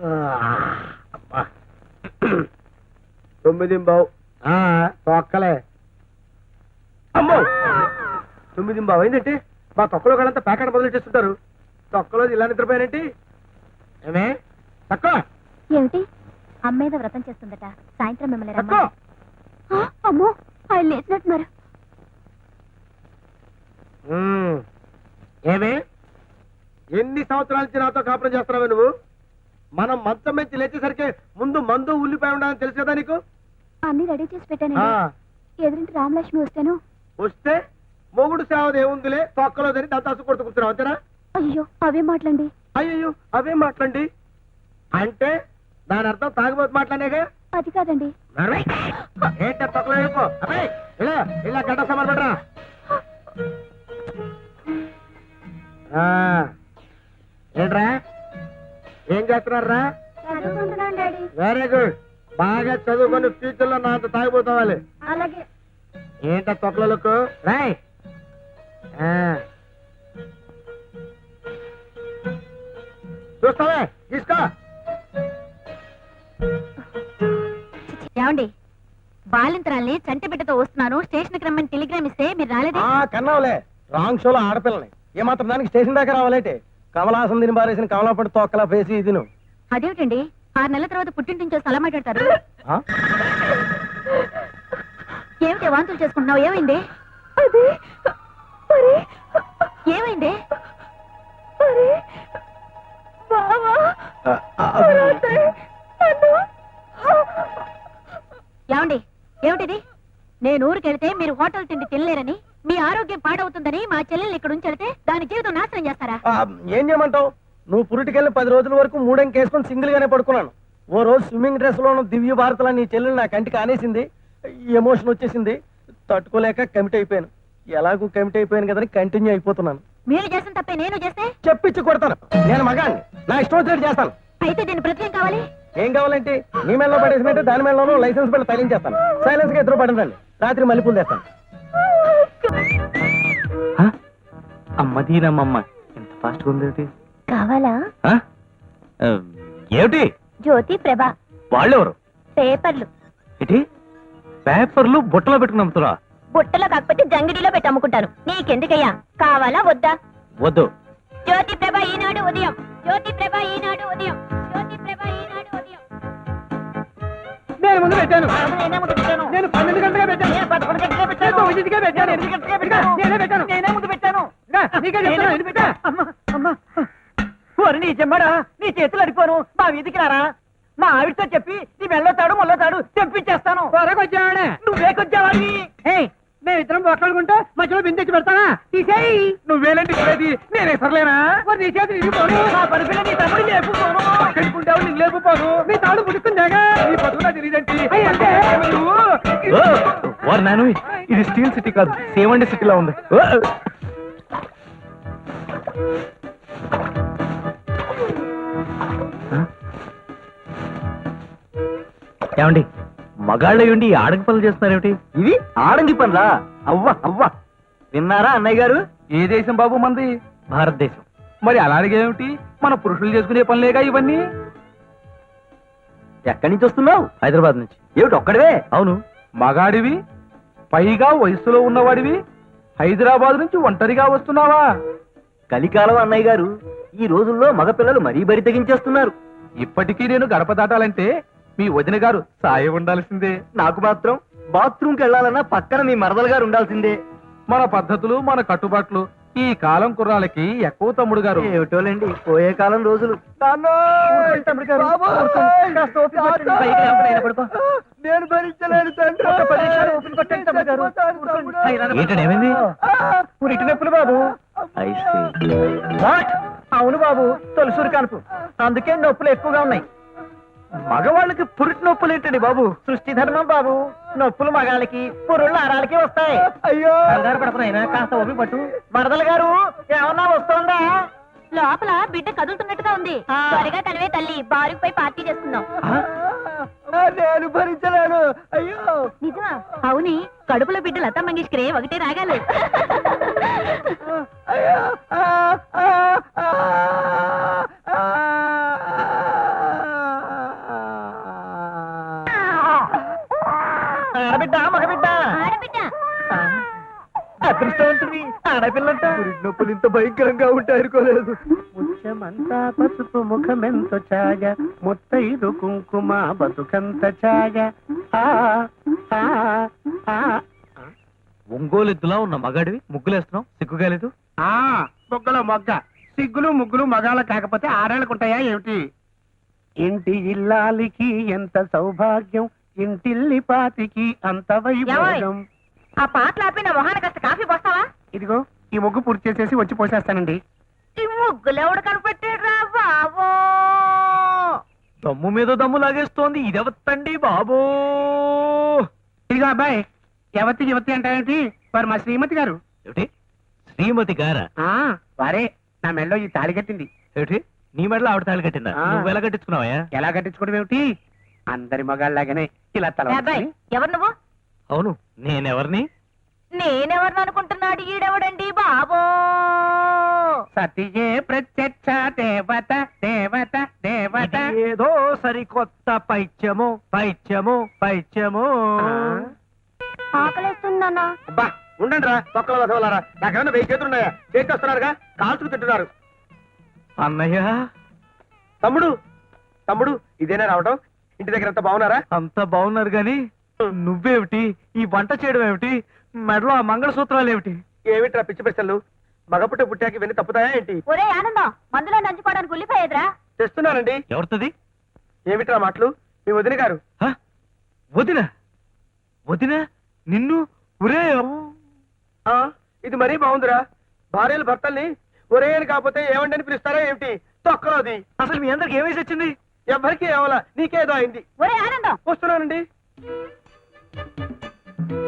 9:15 తొక్కలే. అమ్మో 9:15 అయిందంటే మా తొక్కలో వాళ్ళంతా ప్యాకెట్ మొదలు చేస్తుంటారు. తొక్కలో ఇలా నిద్రపోయానంటే ఏమే తక్కువ ఏమిటి అమ్మేద వ్రతం చేస్తుందట, సాయంత్రం మిమ్మల్ని అమ్మో ఆయన లేచినట్టున్నారు. ఏమే ఎన్ని సంవత్సరాల నుంచి నాతో కాపురం చేస్తున్నావే నువ్వు? మనం మంచం నుంచి లేచేసరికి ముందు మందు ఉల్లిపాయ ఉండాలని తెలుసు కదా నీకు? అన్ని రెడీ చేసి పెట్టాను. ఎదురింటి రామలక్ష్మి వస్తే మొగుడు సేవది ఏముందిలే తొక్కలోదని దత్తాసు కొడుతూ కూర్చున్నావు అంతేనా? అయ్యో అవే మాటలండి. అయ్యో అవే మాటలండి అంటే దాని అర్థం తాగబోతు మాట్లాడేగా? అది కాదండి. ఏంట తొక్కలో ఇలా గడ్డ సమాన్ పడరా. ఏంట్రా ఏం చేస్తున్నారా? Very good. బాగా చదువుకొని ఫ్యూచర్ లో నా అంత తాగిపోతావాలి. అలాగే. ఏంట తొక్కలకు రాయ్. చూస్తావే తీసుకో. ఏమండి బాలింతరాల్ని చంటి బిడ్డతో వస్తున్నాను, స్టేషన్ కి రమ్మని టెలిగ్రామ్ ఇస్తే మీరు రాలేదే? కన్నావులే రాంగ్ షోలో ఆడపిల్లని ఏమాత్రం దానికి స్టేషన్ దాకా రావాలంటే కమలాసం తిని బారేసిన కమలాపడి తొక్కలా పేసి ఇది నువ్వు. అదేమిటండి 6 నెలల తర్వాత పుట్టింటి నుంచి అలా మాట్లాడతారు? ఏమిటి వాంతులు చేసుకుంటున్నావు? ఏమైంది? ఏమైంది? ఏమండి ఏమిటిది? నేను ఊరికెళ్తే మీరు హోటల్ తిండి తినలేరని, మీ ఆరోగ్యం పాడవుతుందని మా చెల్లెల్ని ఇక్కడ ఉంచెడితే దాని జీవితం నాశనం చేస్తారా? ఏం చేయమంటావు? నువ్వు పురిటికెళ్ళి 10 రోజుల వరకు మూడెంకేసుకొని సింగిల్ గానే పడుకున్నాను. ఓ రోజు స్విమ్మింగ్ డ్రెస్ లోను దివ్య భారతలా నీ చెల్లెలు నా కంటికి ఆనేసింది. ఎమోషన్ వచ్చేసింది, తట్టుకోలేక కమిట్ అయిపోయాను. ఎలాగూ కమిట్ అయిపోయాను కదని కంటిన్యూ అయిపోతున్నాను. మీరు చేసిన తప్పే నేను చేస్తే చెప్పించి కొడతాను. నేను మగాన్ని, నా ఇష్టం వచ్చినట్టు చేస్తాను. అయితే దీని ప్రతి ఏం కావాలి? ఏం కావాలంటే నీ మెడలో పడేసినట్టు దాని మెడలోనూ లైసెన్స్ బిడ్డ తగిలించేస్తాను. సైలెన్స్ గా ఇద్దరు పడిందండి. రాత్రి మల్లెపూలు తెస్తాను. అమ్మదీనమ్మమ్మ ఎంత ఫాస్ట్ ఉంది. కావాలా? ఏమిటి? జ్యోతి ప్రభ. వాళ్ళెవరు? పేపర్లు. ఏంటి పేపర్లు బుట్టలో పెట్టుకుని అమ్ముతురా? బుట్టలో కాకపోతే జంగిడిలో పెట్టి అమ్ముకుంటాను. నీకెందుకయ్యా? కావాలా వద్దా? వద్దు. జ్యోతి ప్రభ ఈనాడు ఉదయం, జ్యోతి ప్రభ ఈనాడు ఉదయం, జ్యోతి ప్రభ ఈనాడు ఉదయం. నేను ముందు పెట్టాను. నేను 12 గంటలుగా పెట్టాను. 11 గంటలుగా పెట్టాను. 9 గంటలుగా పెట్టాను. 8 గంటలుగా పెట్టాను. నేనే పెట్టాను. నేనే ముందు పెట్టాను. నీకే చెప్తాను. నీ చెమ్మడా నీ చేతులు అడిపోను. మా వీధికి రారా, మా ఆవిడతో చెప్పి నీ మెళ్ళతాడు మొల్లతాడు తెప్పించేస్తాను. త్వరకొచ్చావాడే నువ్వేకొచ్చావాడి. మేమిద్దరం పోట్లాడుకుంటే మధ్యలో బిందెచ్చి పెడతానా? తీసేయి. నువ్వేలంటే చెప్పేది నేనే సర్లేనా? నీ చేతి నిలిపోను. నా పరిపిల్ల నీ తమ్ముడు లేపుకోను. కడుకుంటావు నీ లేపుకోను. నీ తాడు పుడుకుందాగా నీ పదువులా తెలియదంటే నాను ఇది స్టీల్ సిటీ కాదు, సేవండి సిటీలో ఉంది. ఏమండి మగాళ్ళ ఉండి ఆడంగి పనులు చేస్తున్నారేమిటి? ఇవి ఆడంగి పనులా? అవ్వ అవ్వ విన్నారా అన్నయ్య గారు? ఏ దేశం బాబు మంది? భారతదేశం. మరి అలాగేమిటి, మన పురుషులు చేసుకునే పనులేగా ఇవన్నీ. ఎక్కడి నుంచి వస్తున్నావు? హైదరాబాద్ నుంచి. ఏమిటి ఒక్కడివే? అవును. మగాడివి, పైగా వయసులో ఉన్నవాడివి, హైదరాబాద్ నుంచి ఒంటరిగా వస్తున్నావా? కలికాలం అన్నయ్య గారు, ఈ రోజుల్లో మగపిల్లలు మరీ బరి తెగించేస్తున్నారు. ఇప్పటికీ నేను గడప దాటాలంటే మీ వదిన గారు సాయం ఉండాల్సిందే. నాకు మాత్రం బాత్రూమ్కి వెళ్ళాలన్నా పక్కన మీ మరదలు గారు ఉండాల్సిందే. మన పద్ధతులు మన కట్టుబాట్లు ఈ కాలం కుర్రాలకి ఎక్కువ తమ్ముడు గారు. ఏమిటోలేండి పోయే కాలం రోజులు. నేను భరించలేను ఏంటండి పురిటి నొప్పులు బాబు. అవును బాబు, తొలిసూరు కానుపు, అందుకే నొప్పులు ఎక్కువగా ఉన్నాయి. మగవాళ్ళకి పురిటి నొప్పులు ఏంటండి బాబు? సృష్టి ధర్మం బాబు. నొప్పులు మగాళ్ళకి, పురుళ్ళు ఆరాలకి వస్తాయి. అయ్యో పడుతున్నాయి, కాస్త ఓపి పట్టు. మరదలు గారు ఏమన్నా వస్తుందా? లోపల బిడ్డ కదులుతున్నట్టుగా ఉంది. త్వరగా తనవే తల్లి, బారుకు పోయి పార్టీ చేసుకుందాం. నేను భరించలేను. అయ్యో నిజమా? అవుని, కడుపులో బిడ్డ లతా మంగేష్కరే ఒకటే రాగాలి. ఆడబిడ్డ మగబిడ్డ ఆడబిడ్డ. అదృష్టవంతుడి ఆడపిల్లంట నొప్పులు ఇంత భయంకరంగా ఉంటాయి అనుకోలేదు ముత్యమంతా పసుపు ముఖమెంత ఛాయ ముత్తైదు కుంకుమ బతుకంత ఛాయ ఒంగోలెద్దులా ఉన్న మగాడివి ముగ్గులేస్తున్నావు సిగ్గుగాలేదు? మొగ్గలో మొగ్గ సిగ్గులు ముగ్గులు మగాళ్ళ కాకపోతే ఆరేళ్ళకుంటాయా ఏమిటి? ఇంటి ఇల్లాలికి ఎంత సౌభాగ్యం ఇంటిల్లి పాతికి అంత వైభోగం. ఆ పాటలు ఆపి నా మొహాన కాస్త కాఫీ పోస్తావా? ఇదిగో ఈ ముగ్గు పూర్తి చేసేసి వచ్చి పోసేస్తానండి. ఈ ముగ్గులెవడు కనిపెట్టాడురా బాబో? దమ్ము మీద దమ్ము లాగేస్తోంది ఇదెవత్తండి బాబో. ఇదిగో అబ్బాయి ఎవతి యువతి అంటారేంటి? వారు మా శ్రీమతి గారు. ఏమిటి శ్రీమతి గారా? వారే నా మెడలో ఈ తాళి కట్టింది. ఏమిటి నీ మెడలో ఆవిడ తాళి కట్టిందా? ఆ. నువ్వు ఎలా కట్టించుకున్నావా? ఎలా కట్టించుకోవడం ఏమిటి? అందరి మగాళ్ళలాగానే ఇలా తల అబ్బాయి ఎవరు నువ్వు? అవును నేనెవరిని? నేనెవరిని అనుకుంటున్నాడు ఈడెవడండి బాబో? సతియే ప్రత్యక్ష దేవత దేవత దేవత. ఇది ఏదో సరికొత్త పైత్యము పైత్యము పైత్యము. ఆకలిస్తుందన్నా. అబ్బా ఉండండి రా పక్కల వదవలారా. నాకేమన్నా వెయ్యి చేతులు ఉన్నాయా? చేతి వస్తున్నారుగా కాల్చుకు తింటున్నారు. అన్నయ్య తమ్ముడు తమ్ముడు ఇదేనా రావటం? ఇంటి దగ్గర అంతా బాగున్నారా? అంతా బాగున్నారు గాని నువ్వేమిటి ఈ వంట చేయడం ఏమిటి? మెడలో ఆ మంగళసూత్రాలు ఏమిటి? ఏమిట్రా పిచ్చి ప్రశ్నలు? మగపుట్ట పుట్టాకి ఇవన్నీ తప్పుతాయా ఏంటి? ఒరే ఆనందం మందులో నంచుకోవడానికి ఉల్లిపోయేదిరా. తెస్తున్నానండి. ఎవరితది? ఏమిట్రా మాటలు? మీ వదిన గారు. హ? వదిన వదిన నిన్ను ఒరే ఇది మరీ బాగుందిరా. భార్యలు భర్తల్ని ఒరే అని కాకపోతే ఏమండి అని పిలుస్తారా ఏమిటి? తొక్కలోది. అసలు మీ అందరికి ఏమేసి వచ్చింది? ఎవరికి ఏమలా నీకేదో అయింది. ఒరే ఆనందం వస్తున్నానండి.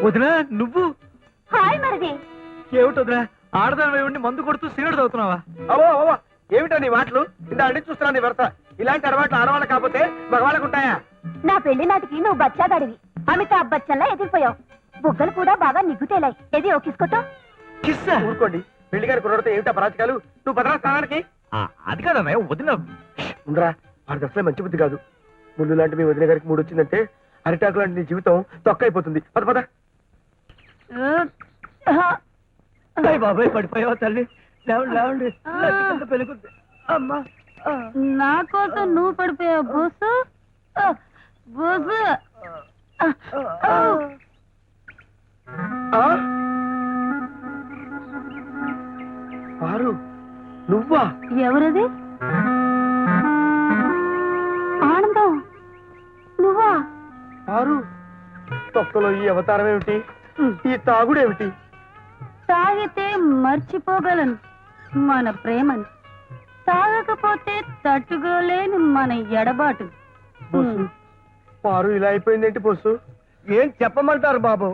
వదిన నువ్వు హాయ్ మరిది. ఏమిటి వదిన ఆడదాని ఉండి మందు కొడుతూ సిగరెట్ తాగుతున్నావా? అవో అవో ఏమిటా నీ మాటలు? ఇందా అండి చూస్తున్నాను నీ భర్త. ఇలాంటి అలవాట్లు ఆడవాళ్ళు కాకపోతే మగవాళ్ళకు ఉంటాయా? నా పెళ్లి నాటికి నువ్వు బచ్చాగాడివి. అమితాబ్ బచ్చన్లా ఎదిరిపోయావు. బుగ్గలు కూడా బాగా నిగ్గుతేలాయి. ఏది ఓకిసుకోతో? కిస్సా? ఊరుకోండి. పెళ్లి గారి కుర్రతో ఏమిటా పరాచకాలు? నువ్వు భద్రా స్థానానికి అది కాదన్నయ్య వదిన. ఉండరా. వాడికి అసలే మంచి బుద్ధి కాదు. ముళ్ళు లాంటి మీ వదిన గారికి మూడు వచ్చిందంటే అరిటాకు లాంటి నీ జీవితం తొక్కైపోతుంది. పద పద. అయ్య బాబాయ్ పడిపోయావా తల్లి? లేవండి లేవండి పెళ్ళికుంది. అమ్మా నా కోసం నువ్వు పడిపోయావు బోసు. బోసు పారు నువ్వా? ఎవరది? ఆనందం నువ్వా? పారు తొక్కలో ఈ అవతారం ఏమిటి? ఈ తాగుడేమిటి? తాగితే మర్చిపోగలను మన ప్రేమని, తాగకపోతే తట్టుకోలేని మన ఎడబాటు. బొస్సు పారు ఇలా అయిపోయిందేంటి బొస్సు? ఏం చెప్పమంటారు బాబు?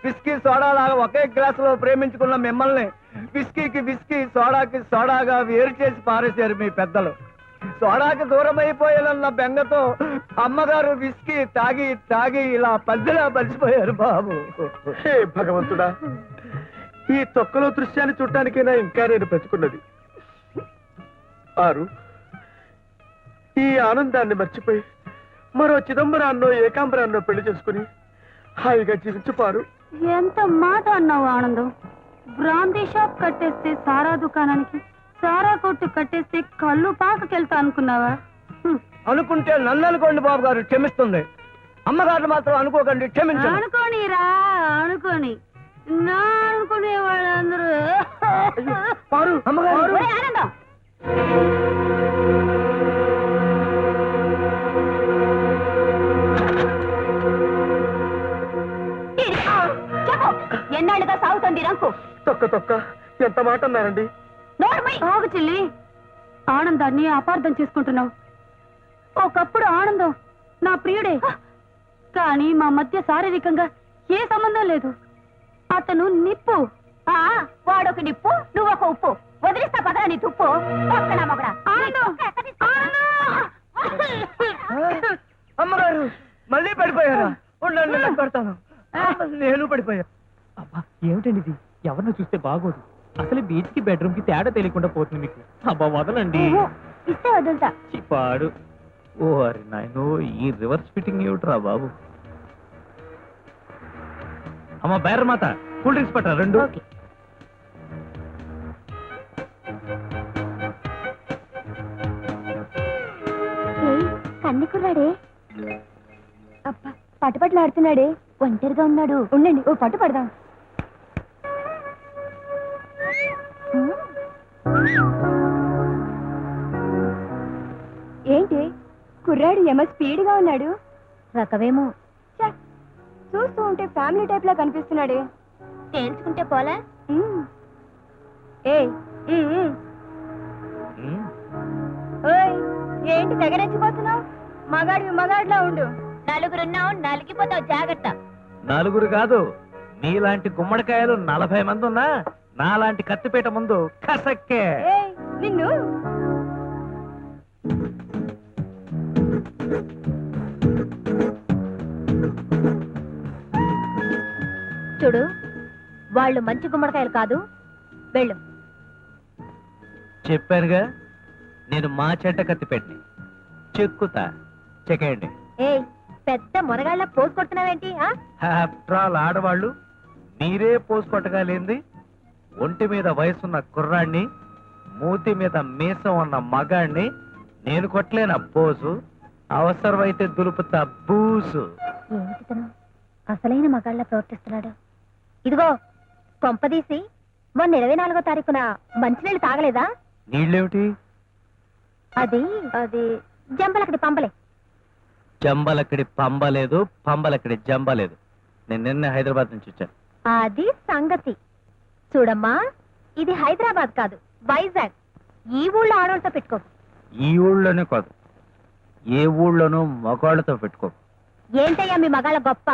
విస్కీ సోడా లాగా ఒకే గ్లాసులో ప్రేమించుకున్న మిమ్మల్ని విస్కీకి విస్కీ సోడాకి సోడాగా వేరు చేసి పారేశారు మీ పెద్దలు. సోడాకి దూరం అయిపోయాలన్న బెంగతో అమ్మగారు విస్కీ తాగి తాగి ఇలా పద్దెలా బలిసిపోయారు బాబు. హే భగవంతుడా, ఈ తొక్కలో దృశ్యాన్ని చూడటానికైనా ఇంకా నేను బ్రతుకున్నది. ఆరు ఈ ఆనందాన్ని మర్చిపోయి మరో చిదంబరాన్నో ఏకాంబరాన్నో పెళ్లి చేసుకుని హాయిగా జీవించు పారు. ఎంత మాట అన్నావు ఆనందం. బ్రాందీ షాప్ కట్టేస్తే సారా దుకాణానికి, సారా కొట్టు కట్టేస్తే కళ్ళు పాకకెళ్తా అనుకున్నావా? అనుకుంటే నన్ను అనుకోండి బాబు గారు, క్షమిస్తుంది. అమ్మగారు మాత్రం అనుకోకండి, క్షమించండి. అనుకోనిరా అనుకోని. నా అనుకునే వాళ్ళందరూ పారు అమ్మగారు. ఒరేయ్ ఆనందం, చెప్పు, ఎన్నాళ్ళుగా సాగుతుంది రంకు? తొక్క తొక్క ఎంత మాట అన్నారండి? ఆగు చెల్లి, ఆనందాన్ని అపార్థం చేసుకుంటున్నావు. ఒకప్పుడు ఆనందం నా ప్రియుడే, కానీ మా మధ్య శారీరకంగా ఏ సంబంధం లేదు. అతను నిప్పు. వాడొక నిప్పు, నువ్వొక ఉప్పు. వదిలిస్తా పదరా నీ తుప్పు. అమ్మగారు మళ్ళీ పడిపోయారా? ఉండండి నేను కొడతాను. నేను పడిపోయా. అబ్బా ఏమిటండి ఇది? ఎవరిని చూస్తే బాగోదు. అసలు బీచ్ కి బెడ్రూమ్ కి తేడా తెలియకుండా పోతుంది మీకు. అబ్బా వదలండి. ఇస్తే వదులుతా. చిపాడు. ఓ అరే నాయనో, ఈ రివర్స్ ఫిట్టింగ్ ఏమిట్రా బాబు? అమ్మ బైరమాత కూల్ డ్రింక్స్ పట్టరా 2. ఓకే. కన్నికున్నాడే అబ్బా పట్టుపట్లు ఆడుతున్నాడే ఒంటరిగా ఉన్నాడు ఉండండి ఓ పట్టు పడదాం ఏంటి కుర్రాడు ఏమో స్పీడ్గా ఉన్నాడు రకవేమో చూస్తూ ఉంటే ఫ్యామిలీ టైప్ లా కనిపిస్తున్నాడే తేల్చుకుంటే పోలే ఓయ్ ఏంటి తెగరెచ్చిపోతున్నావు మగాడిలా ఉండు నలుగురున్నావు నలిగిపోతావు జాగ్రత్త. నలుగురు కాదు, నీలాంటి గుమ్మడికాయలు 40 మంది ఉన్నా నాలాంటి కత్తిపేట ముందు కసక్కే. ఏయ్ నిన్ను చూడు, వాళ్ళు మంచి గుమ్మడికాయలు కాదు, వెళ్ళు. చెప్పానుగా, నేను మా చెడ్డ కత్తిపేటని చెక్కుతా, చెక్కేయండి. ఏయ్ పెద్ద మునగాళ్ళ పోసు కొడుతున్నావేంటి? ఆఫ్టర్ ఆల్ ఆడవాళ్ళు మీరే పోసు కొట్టగలేంది. ఒంటి మీద వయసున్న కుర్రాన్ని, మూతి మీద మీసం ఉన్న మగాణ్ణి నేను కొట్టలేన పోసు, అవసరమైతే దులుపుతా బూసు. ఏమిటి తను అసలైన మగాళ్ళ ప్రవర్తిస్తున్నాడు? ఇదిగో కొంపదీసి మొన్న 24వ తారీఖున మంచినీళ్ళు తాగలేదా? నీళ్ళేమిటి? అది అది జంబలక్కడి పంపలే. జంబలక్కడి పంబలేదు, పంబలక్కడి జంబలేదు. నేను నిన్న హైదరాబాద్ నుంచి వచ్చాను. అది సంగతి. చూడమ్మా, ఇది హైదరాబాద్ కాదు, వైజాగ్. ఈ ఊళ్ళో ఆడవాళ్ళతో పెట్టుకో. ఈ ఊళ్ళోనే కాదు, ఏ ఊళ్ళోనూ మగాళ్ళతో పెట్టుకో. ఏంటయ్యా మీ మగాళ్ళ గొప్ప?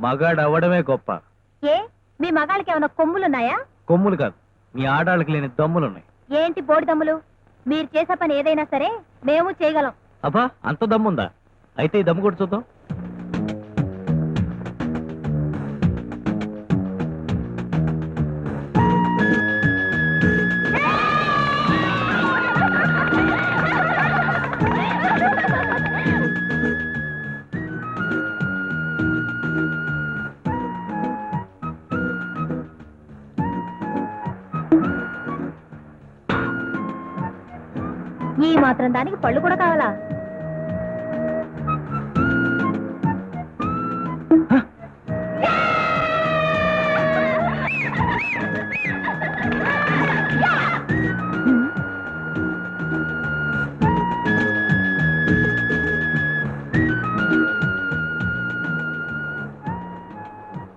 మగాడు అవ్వడమే గొప్ప. ఏ మీ మగాళ్ళకి ఏమైనా కొమ్ములున్నాయా? కొమ్ములు కాదు, మీ ఆడాళ్ళకి లేని దమ్ములున్నాయి. ఏంటి బోడి దమ్ములు? మీరు చేసే పని ఏదైనా సరే మేము చేయగలం. అబ్బా, అంత దమ్ముందా? అయితే ఈ దమ్ము కూడా చూద్దాం. ఈ మాత్రం దానికి పళ్ళు కూడా కావాలా?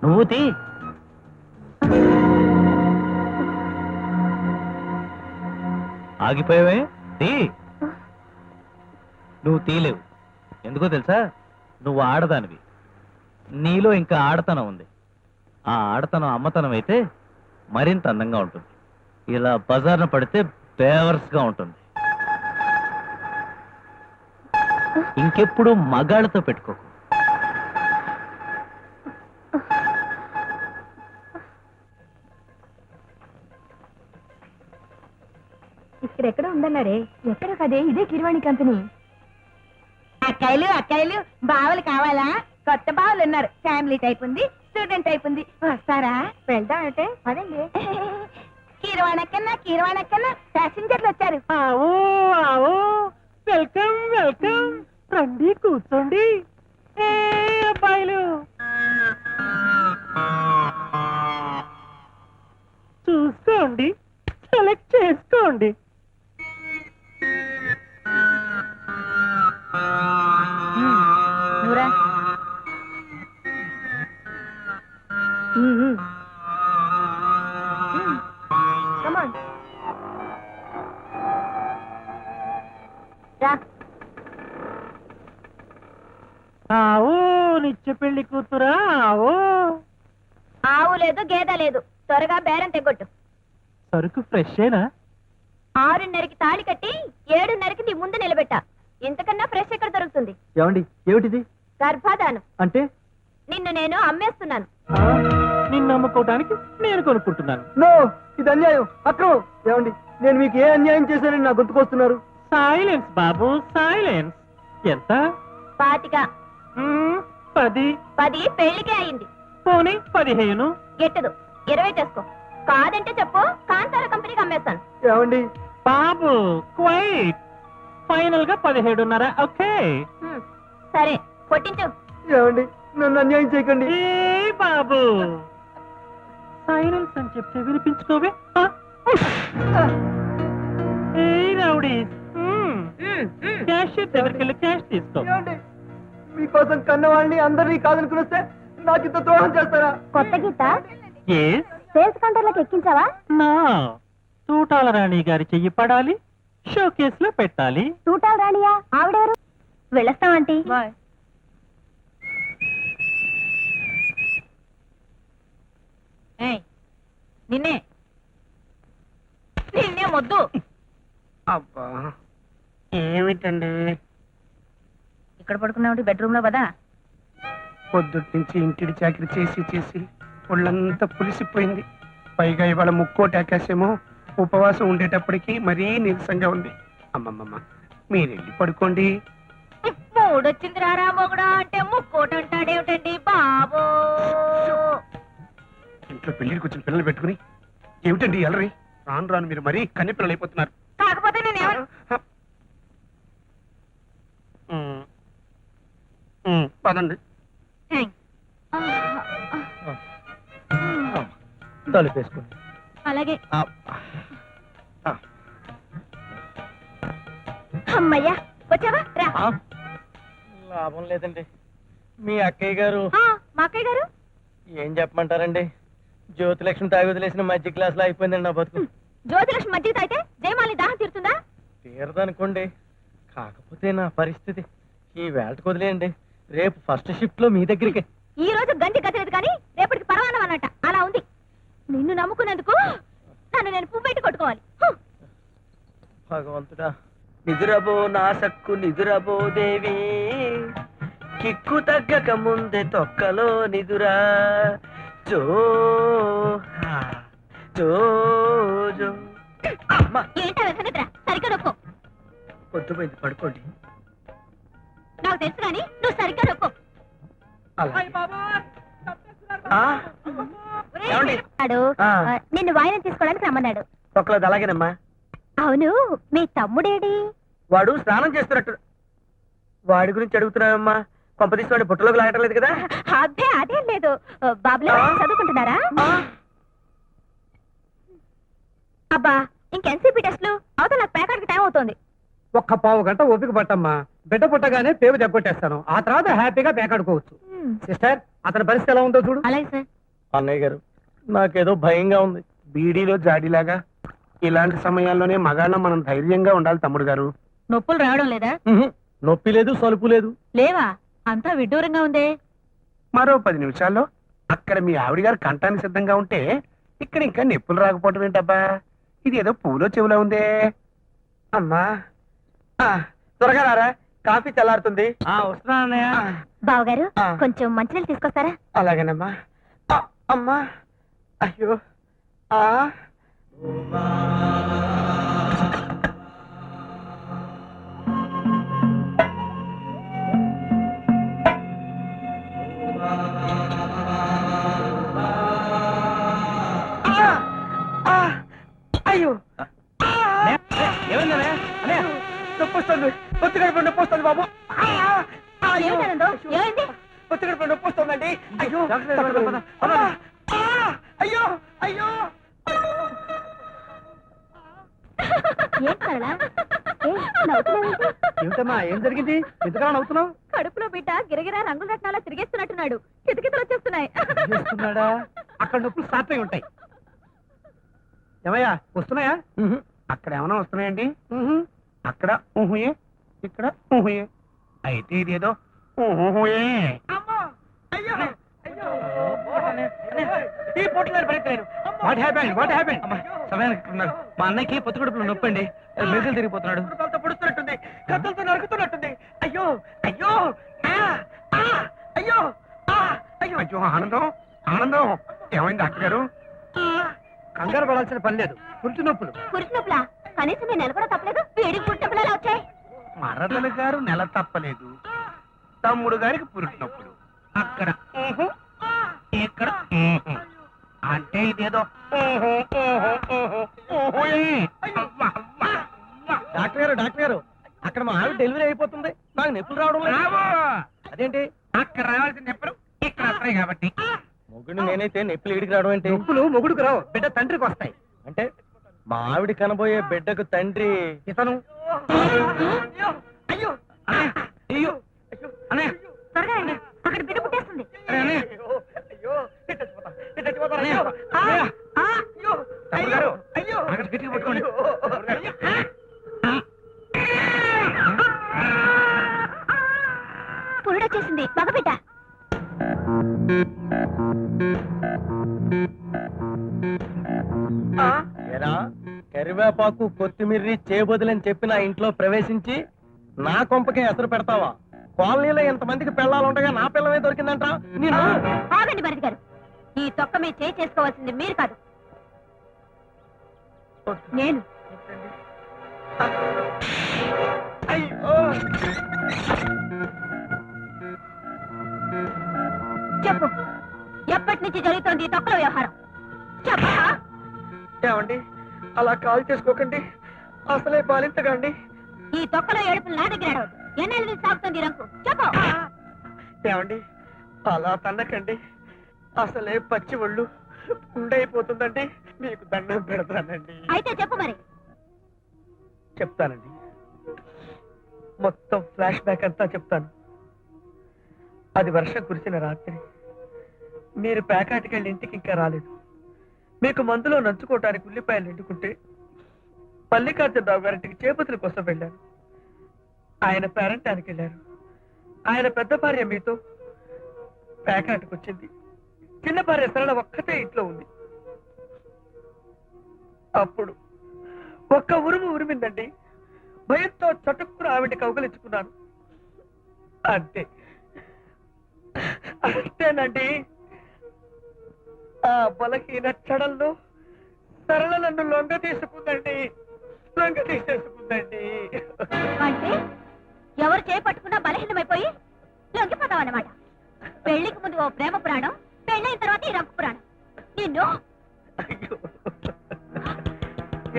నువ్వు తీ. ఆగిపోయావే, తీ. నువ్వు తీలేవు. ఎందుకో తెలుసా? నువ్వు ఆడదానివి, నీలో ఇంకా ఆడతనం ఉంది. ఆ ఆడతనం అమ్మతనం అయితే మరింత అందంగా ఉంటుంది. ఇలా బజార్న పడితే బేవర్స్ గా ఉంటుంది. ఇంకెప్పుడు మగాళ్ళతో పెట్టుకోకు. ఇక్కడెక్కడ ఉందన్నారే? ఎక్కడ కదే, ఇదే కిరవాణి కంపెనీ. అక్కాయిలు బావలు కావాలా? కొత్త బావలు ఉన్నారు. ఫ్యామిలీ టైప్ ఉంది, స్టూడెంట్ టైప్ ఉంది. వస్తారా? వెళ్దాం అంటే అదండి. కీరవాణక్కన్నా ప్యాసింజర్లు వచ్చారు. వెల్కమ్ వెల్కమ్, రండి కూర్చోండి. అబ్బాయిలు చూసుకోండి, సెలెక్ట్ చేసుకోండి. నువ్వురా. Come on. రా. ఆవో నిత్య పెళ్లి కూతురా. ఆవో, ఆవు లేదు, గేదె లేదు. త్వరగా బేరం తెగొట్టు. సరుకు ఫ్రెషేనా? 6:30కి తాళి కట్టి 7:30కి నీ ముందు నిలబెట్టా. ఇంతకన్నా ఫ్రెష్ ఎక్కడ దొరుకుతుంది? ఏమండి, ఏమిటిది? గర్భాధానం. అంటే నిన్ను నేను అమ్మేస్తున్నాను. నిన్ను అమ్ముకోవడానికి నేను కొనుక్కుంటున్నాను. నో, ఇది అన్యాయం, అక్రమం. ఏమండి, నేను మీకు ఏ అన్యాయం చేశానని నాకు గుర్తుకొస్తున్నారు? సైలెన్స్ బాబు, సైలెన్స్. ఎంత? 25. 10. 10 పెళ్లికే అయింది. పోనీ 15. ఎట్టదు 20 చేసుకో. కాదంటే చెప్పు, కాంతార కంపెనీకి అమ్మేస్తాను. ఏమండి బాబు క్వైట్ ఫైనల్ గా 17.5. ఓకే. సరే కొట్టించు. ఏమండి నన్ను అన్యాయం చేయకండి. ఏ బాబు సైలెన్స్ అని చెప్తే వినిపించుకోవే. ఏ రౌడీస్, క్యాషియర్ దగ్గరికి వెళ్ళి క్యాష్ తీసుకో. ఏమండి మీకోసం కన్నవాళ్ళని అందరినీ కాదనుకుని వస్తే నాకు ఇంత ద్రోహం చేస్తారా? కొత్త గీత Yes? సేల్స్ కౌంటర్లోకి ఎక్కించావా? నా తూటాల రాణి గారి చెయ్యి పడాలి, షో కేసులో పెట్టాలి. తూటాల రాణియా? ఆవిడెవరు? వెళ్ళొస్తామంటీ. నిన్నే మొద్దు. అబ్బా ఏమిటండి ఇక్కడ పడుకున్నావు బెడ్రూమ్ లో కదా. పొద్దుటి నుంచి ఇంటిడి చాకరీ చేసి చేసి ఒళ్ళంతా పులిసిపోయింది. పైగా ఇవాళ ముక్కోటాకేసేమో ఉపవాసం ఉండేటప్పటికి మరీ నీరసంగా ఉంది. అమ్మమ్మమ్మ మీరు వెళ్ళి పడుకోండి. మూడొచ్చింది రారా మొగుడా అంటే ముక్కోటి అంటాడేమిటండి బాబు. ఇంట్లో పెళ్లికి వచ్చిన పిల్లలు పెట్టుకుని ఏమిటండి ఎలరి? రాను రాను మీరు మరీ కన్ని పిల్లలు అయిపోతున్నారు. కాకపోతే నేనేమన్నా పదండి. తలుపేసుకోండి. అలాగే. అమ్మయ్యా వచ్చావా? రా. లాభం లేదండి. మీ అక్కయ్య గారు మా అక్కయ్య గారు ఏం చెప్పమంటారండి? జ్యోతిలక్ష్మి తాగి వదిలేసిన మధ్య క్లాస్ లో అయిపోయిందండి నా బతుకు. జ్యోతిలక్ష్మి మజ్జిగ తాగితే జయమాలి దాహం తీరుతుందా? తీరదనుకోండి, కాకపోతే నా పరిస్థితి ఈ వేళకు వదిలేయండి. రేపు ఫస్ట్ షిఫ్ట్ లో మీ దగ్గరికి. ఈ రోజు గంజి గతలేదు కానీ రేపటికి పరవానం అన్నట్ట. అలా ఉంది. నిన్ను నమ్ముకున్నందుకు నన్ను నేను పువ్వెట్టి కొట్టుకోవాలి. భగవంతుడా, నిదురబో నా సక్కు నిదురబో దేవి, కిక్కు తగ్గక ముందే తొక్కలో నిదురా జో జో జో. ఏంటో వెసనిద్రా, సరిగ్గా నొక్కో. పొద్దుపోయింది, పడుకోండి. నాకు తెలుసు కానీ నువ్వు సరిగ్గా నొక్కో. నిన్ను వాయినం తీసుకోవడానికి రమ్మన్నాడు. ఒక్కలేదు. అలాగేనమ్మా. అవును, మీ తమ్ముడేడి? వాడు స్నానం చేస్తున్నట్టు. వాడి గురించి అడుగుతున్నావమ్మా? పంపదీసి వాడి బుట్టలోకి లాగటం లేదు కదా? అదే అదేం లేదు. బాబులో చదువుకుంటున్నారా? అబ్బా ఇంకెన్సీపీ టెస్ట్లు అవతల నాకు పేకాడికి టైం అవుతోంది. ఒక్క పావు గంట ఓపిక పట్టమ్మా. బిడ్డ పుట్టగానే పేరు దెబ్బకొట్టేస్తాను. ఆ తర్వాత హ్యాపీగా పేకాడుకోవచ్చు. సిస్టర్, అతని పరిస్థితి ఎలా ఉందో చూడు. అలాగే సార్. అన్నయ్య గారు, నాకేదో భయంగా ఉంది. బీడీలో జాడీలాగా ఇలాంటి సమయాల్లోనే మగాళ్ళం మనం ధైర్యంగా ఉండాలి తమ్ముడు గారు. నొప్పులు రావడం లేదా? నొప్పి లేదు, సలుపు లేదు. లేవా? అంతా విడ్డూరంగా ఉందే. మరో 10 నిమిషాల్లో అక్కడ మీ ఆవిడ గారు కంటానికి సిద్ధంగా ఉంటే ఇక్కడ ఇంకా నొప్పులు రాకపోవటం ఏంటబ్బా? ఇది ఏదో పూలో చెవులో ఉందే. అమ్మా త్వరగా రారా, కాఫీ చల్లారుతుంది. వస్తున్నా అన్నయ్య. బావగారు కొంచెం మంచినీళ్ళు తీసుకొస్తారా? అలాగేనమ్మా. అమ్మా అయ్యో. అయ్యో నొప్పొస్తుంది. పొత్తిగడప నొప్పొస్తుంది బాబు. ఏమిటనందో? ఏమైంది? పొత్తిగడప నొప్పొస్తుందండి. అయ్యో అయ్యో అయ్యో. ఏంటి సరళా? నవ్వుతున్నావేంటి? ఏమిటమ్మా, ఏం జరిగింది? ఎందుకలా నవ్వుతున్నావు? కడుపులో బిడ్డ గిరగిరా రంగుల రత్నాలా తిరిగేస్తున్నట్టున్నాడు. కితకితలు వచ్చేస్తున్నాయి. చేస్తున్నాడా? అక్కడ నొప్పులు స్టార్ట్ అయి ఉంటాయి. ఏమయ్యా, వస్తున్నాయా? అక్కడ ఏమైనా వస్తున్నాయండి? అక్కడ ఊహుయే, ఇక్కడ ఊహుయే. అయితే ఇదేదో ఊహుయే. What happened? What happened? సమయానికి ఉన్నాడు. మా అన్నయ్యకి పొత్తుకడుపులో నొప్పండి. మెరుకులు తిరిగిపోతున్నాడు. పొడుస్తున్నట్టుంది, కత్తులతో నరుకుతున్నట్టుంది. అయ్యో అయ్యో అయ్యో అయ్యో అయ్యో. ఆనందం ఆనందం. ఏమైంది డాక్టర్ గారు? కంగారు పడాల్సిన పని లేదు. పురుటి నొప్పులు. పురుషునొప్పులా? కనీసం నేను నెల కూడా తప్పలేదు. వేడికి పుట్టినప్పుడు ఎలా వచ్చాయి? మరదలు గారు నెల తప్పలేదు, తమ్ముడు గారికి పురుటినప్పుడు. అక్కడ ఇక్కడ అంటే ఇదేదో డాక్టర్ గారు అక్కడ మా ఆవిడ డెలివరీ అయిపోతుంది నాకు నొప్పులు రావడం లేదు. అదేంటి అక్కడ రావాల్సిన నొప్పులు ఇక్కడ వస్తాయి కాబట్టి మొగుడు నేనైతే నొప్పులు ఇడికి రావడం ఏంటి? నొప్పులు మొగుడుకు రావు, బిడ్డ తండ్రికి వస్తాయి. అంటే మా ఆవిడ కనబోయే బిడ్డకు తండ్రి ఇతను అయ్యో అనే త్వరగా రండి, అక్కడ బిడ్డ పుట్టేస్తుంది. అక్కడ గట్టిగా పట్టుకోండి. పురుడొచ్చేసింది, మగబిడ్డ. ఎరా కరివేపాకు కొత్తిమీర్రి చేయబోదులని చెప్పి నా ఇంట్లో ప్రవేశించి నా కొంపకే ఎసరు పెడతావా? కాలనీలో ఎంతమందికి పెళ్ళాలుండగా నా పిల్లమే దొరికిందంట. నేను ఆగండి భరత్ గారు, ఈ తొక్క మీద చేయి చేసుకోవాల్సింది మీరు కాదు, నేను. చెప్పు, ఎప్పటి నుంచి జరుగుతోంది ఈ తొక్కల వ్యవహారం? చెప్పా. ఏమండి అలా కాల్ చేసుకోకండి, అసలే బాలింతగాండి. ఈ తొక్కలో ఏడుపులు నా దగ్గర ఏడవద్దు. ఎన్నేళ్ళ నుంచి సాగుతోంది ఈ రంకు? చెప్పు. ఏమండి అలా తన్నకండి, అసలే పచ్చి ఒళ్ళు ఉండైపోతుందండి. మీకు దండం పెడతానండి. అయితే చెప్పు మరి. చెప్తానండి, మొత్తం ఫ్లాష్ బ్యాక్ అంతా చెప్తాను. అది వర్షం కురిసిన రాత్రి. మీరు ప్యాకాటికి వెళ్ళి ఇంటికి ఇంకా రాలేదు. మీకు మందులో నంచుకోవటానికి ఉల్లిపాయలు ఎండుకుంటే మల్లికార్జునరావు గారింటికి చేపతుల కోసం వెళ్ళాను. ఆయన పేరంటానికి వెళ్ళారు. ఆయన పెద్ద భార్య మీతో ప్యాకాటికి వచ్చింది. చిన్న భార్య సరళ ఒక్కతే ఇంట్లో ఉంది. అప్పుడు ఒక్క ఉరుము ఉరిమిందండి. భయంతో చటుక్కున ఆవిడ కౌగలించుకున్నాను. అంతే, అంతేనండి. ఆ బలహీన క్షణంలో సరళ నన్ను లొంగ తీసేసుకుందండి. అంటే ఎవరు చేపట్టుకున్నా బలహీనమైపోయి లొంగిపోతావన్నమాట. పెళ్లికి ముందు ఓ ప్రేమ పురాణం, పెళ్ళైన తర్వాత ఈ రంకు పురాణం. నిన్ను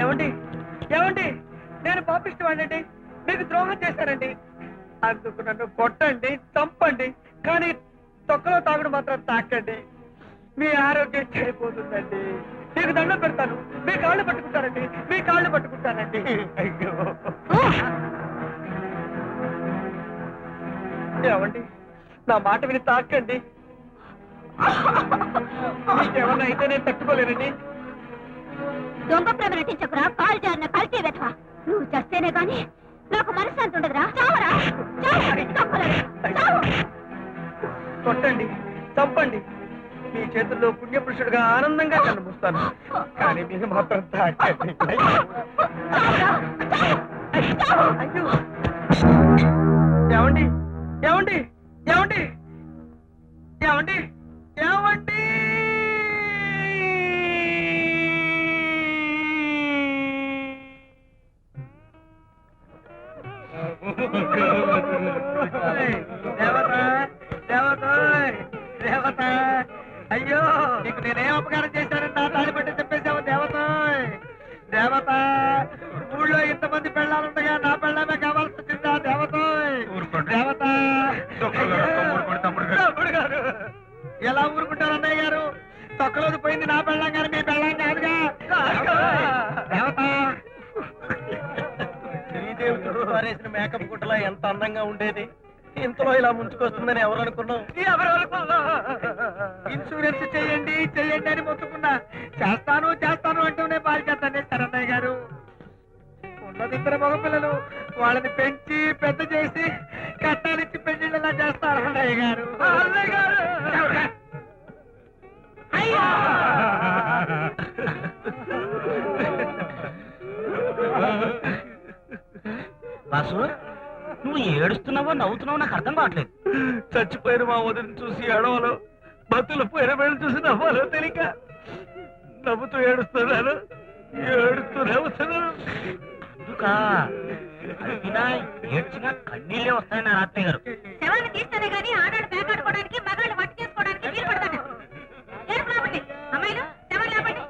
ఏమండి ఏమండి నేను పాపిష్టవాడినండి, మీకు ద్రోహం చేశానండి. అందుకు నన్ను కొట్టండి, చంపండి, కానీ తొక్కలో తాగుడు మాత్రం తాకండి. మీ ఆరోగ్యం చెడిపోతుందండి. మీకు దండం పెడతాను, మీ కాళ్ళు పట్టుకుంటానండి, మీ కాళ్ళు పట్టుకుంటానండి. అయ్యో ఏమండి నా మాట విని తాకండి. మీకేమన్నా అయితే నేను తట్టుకోలేనండి. దొంగ ప్రేమ నటించకురా, కాలు జారిన కల్తీ వెధవా. నువ్వు చస్తేనే గాని నాకు మనశ్శాంతి ఉండదురా. చావరా, చావు. కొట్టండి, చంపండి, మీ చేతుల్లో పుణ్యపురుషుడిగా ఆనందంగా కనిపిస్తాను, కానీ మీకు మాత్రం తాకండి. అయ్యో ఏమండి ఏమండి ఏమండి ఏమండి ఏమండి దేవత దేవత దేవత, అయ్యో నీకు నేనేం అపకారం చేశానని నా తాళి పట్టి చెప్పేశావు దేవత. దేవత, ఊళ్ళో ఇంతమంది పెళ్ళాలుండగా నా పెళ్ళామే కావాల్సి వచ్చిందా దేవత? దేవత తమ్ముడు గారు, ఎలా ఊరుకుంటారు అన్నయ్య గారు? తొక్కలోది పోయింది నా పెళ్ళాం గారు, మీ పెళ్ళాం కాదుగా. దేవత, శ్రీదేవితో పారేసిన మేకప్ గుట్టలా ఎంత అందంగా ఉండేది, ఇంతలో ఇలా ముంచుకొస్తుందని ఎవరు అనుకున్నావు? ఇన్సూరెన్స్ చెయ్యండి చెయ్యండి అని మొత్తుకున్నా. చేస్తాను చేస్తాను అంటూనే బాగా చేస్తానే శరణయ్య గారు. ఉన్నది ఇద్దరు మగపిల్లలు, వాళ్ళని పెంచి పెద్ద చేసి కట్టాలిచ్చి పెళ్లిళ్ళలా చేస్తారు అన్నయ్య గారు. బాసు, నువ్వు ఏడుస్తున్నావో నవ్వుతున్నావో నాకు అర్థం కావట్లేదు. చచ్చిపోయిన మా వదిని చూసి ఏడవలో, బతులు పోయిన వేళ చూసి నవ్వాలో తెలియక నవ్వుతూ ఏడుస్తున్నాను, ఏడుస్తూ నవ్వుతున్నాను. అందుకా అడిగినా ఏడ్చినా కన్నీళ్ళే వస్తాయని ఆత్మయ్య గారు. శవాన్ని తీస్తేనే గానీ ఆడాడు పేకాడుకోవడానికి, మగాళ్ళు వంట చేసుకోవడానికి వీలు పడతాను. అమ్మాయిలు ఎవరు లేపండి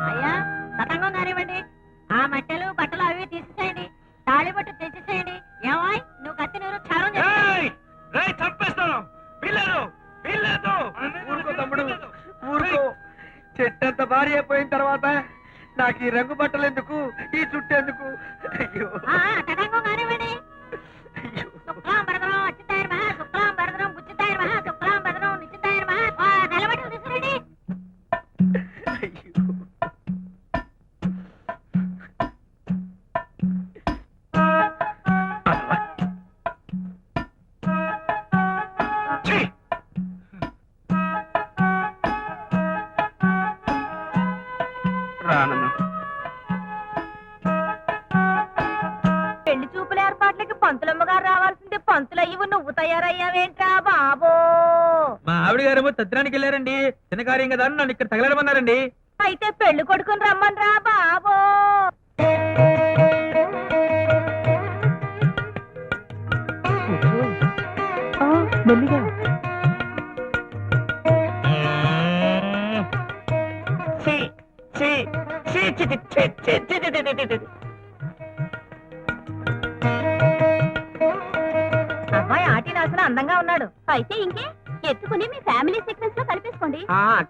అయ్యా తతంగం కానివ్వండి ఆ మట్టెలు బట్టలు అవి తీసేసేయండి తాళి బట్టు తెచ్చేసేయండి ఏమాయ్ నువ్వు కత్తి నూరు క్షారం చంపేస్తాను వీల్లేదు వీల్లేదు ఊరుకో తమ్ముడు ఊరుకో. చెట్టంత భారీ అయిపోయిన తర్వాత నాకు ఈ రంగు బట్టలు ఎందుకు, ఈ చుట్టూ ఎందుకు? అయ్యో తతంగం కానివ్వండి శుక్లాం భరతరం అచ్యుతాయన మహా శుక్లాం భరతరం పుచ్చుతాయన మహా శుక్లాం భరతరం నిశ్చితాయన మహా తెల్లబట్టలు తీసుకురండి రానమ్మా. పెళ్లి చూపుల ఏర్పాట్లకి పంతులమ్మ గారు రావాల్సిందే పంతులయ్యవు నువ్వు తయారయ్యావేంట్రా బాబో మా ఆవిడ గారేమో తద్దినానికి వెళ్ళారండి, చిన్న కార్యం కదా అని నన్ను ఇక్కడ తగలడమన్నారండి. అయితే పెళ్లి కొడుకుని రమ్మన్రా బాబో అబ్బాయి ఆటి నాసిన అందంగా ఉన్నాడు అయితే ఇంకే ఎత్తుకుని మీ ఫ్యామిలీ సీక్వెన్స్ లో కలిపేసుకోండి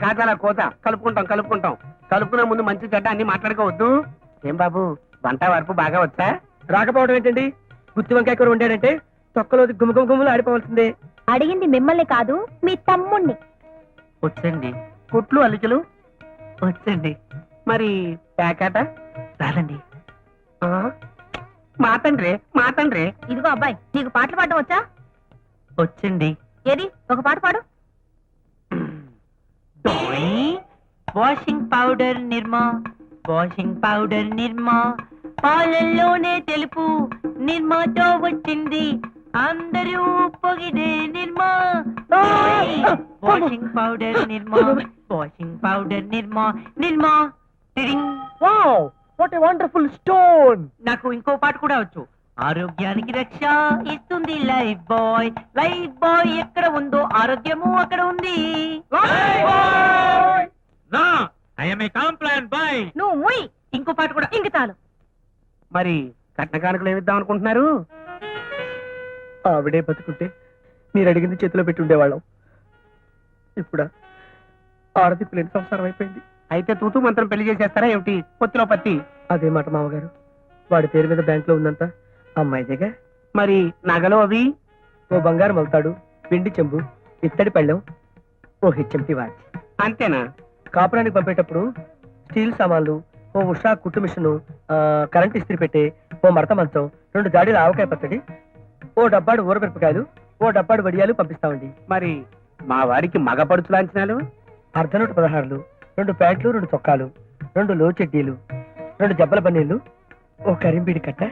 కాదాల కోత కలుపుకుంటాం కలుపుకుంటాం. కలుపుకునే ముందు మంచి చెడ్డ అన్ని మాట్లాడుకోవద్దు. ఏం బాబు వంట వరపు బాగా వచ్చా? రాకపోవడం ఏంటండి, గుత్తి వంకాయ కూర వండాడంటే తొక్కలో గుమ్మగుమ్మలు ఆడిపోవాల్సిందే. అడిగింది మిమ్మల్ని కాదు మీ తమ్ముణ్ణి వచ్చండి. కుట్లు అల్లికలు వచ్చండి. మరి ప్యాకెట రాదండి. మాతండ్రే మాతండ్రే. ఇదిగో అబ్బాయి నీకు పాటలు పాడడం వచ్చా? వచ్చండి. ఏది ఒక పాట పాడు. Washing powder Nirma washing powder Nirma పాలల్లోనే తెలుపు నిర్మాతో వచ్చింది అందరూ పొగిడే Nirma washing powder Nirma washing powder Nirma Nirma టిడింగ్. Wow what a wonderful stone. నాకు ఇంకో పాట కూడా వచ్చు. ఆరోగ్యానికి రక్ష ఇస్తుంది లైఫ్ బాయ్ ఎక్కడ ఉందో ఆరోగ్యము అక్కడ ఉంది. నువ్వు ముయ్ ఇంకో పాట కూడా. ఇంక చాలు. మరి కట్న కానుకలు ఏమిద్దాం అనుకుంటున్నారు? ఆవిడే బతుకుంటే మీరు అడిగింది చేతిలో పెట్టి ఉండేవాళ్ళం. ఇప్పుడు ఆడదిప్పులేని సంసారం అయిపోయింది. అయితే తూతూ మంత్రం పెళ్లి చేసేస్తారా ఏమిటి? పొత్తిలో పత్తి. అదే మాట మామగారు, వాడి పేరు మీద బ్యాంక్ లో ఉందంత అమ్మాయిదేగా. మరి నగలు అవి? ఓ బంగారు మలుతాడు, పిండి చెంబు, ఇత్తడి పళ్ళెం, ఓ హెచ్ఎంటి వాచ్. అంతేనా? కాపురానికి పంపేటప్పుడు స్టీల్ సామాన్లు, ఓ ఉషా కుట్టు మిషను, కరెంట్ ఇస్త్రీ పెట్టే, ఓ మడత మంచం, 2 జాడీల ఆవకాయ పచ్చడి, ఓ డబ్బాడు ఊరమిరపకాయలు, ఓ డబ్బాడు వడియాలు పంపిస్తామండి. మరి మా వారికి మగ పడుచు లాంఛనాలు? అర్ధనూట 16, 2 ప్యాంట్లు, 2 చొక్కాలు, 2 లో చెడ్డీలు, 2 జబ్బల బన్నీళ్లు, ఓ కరింబీడి కట్ట,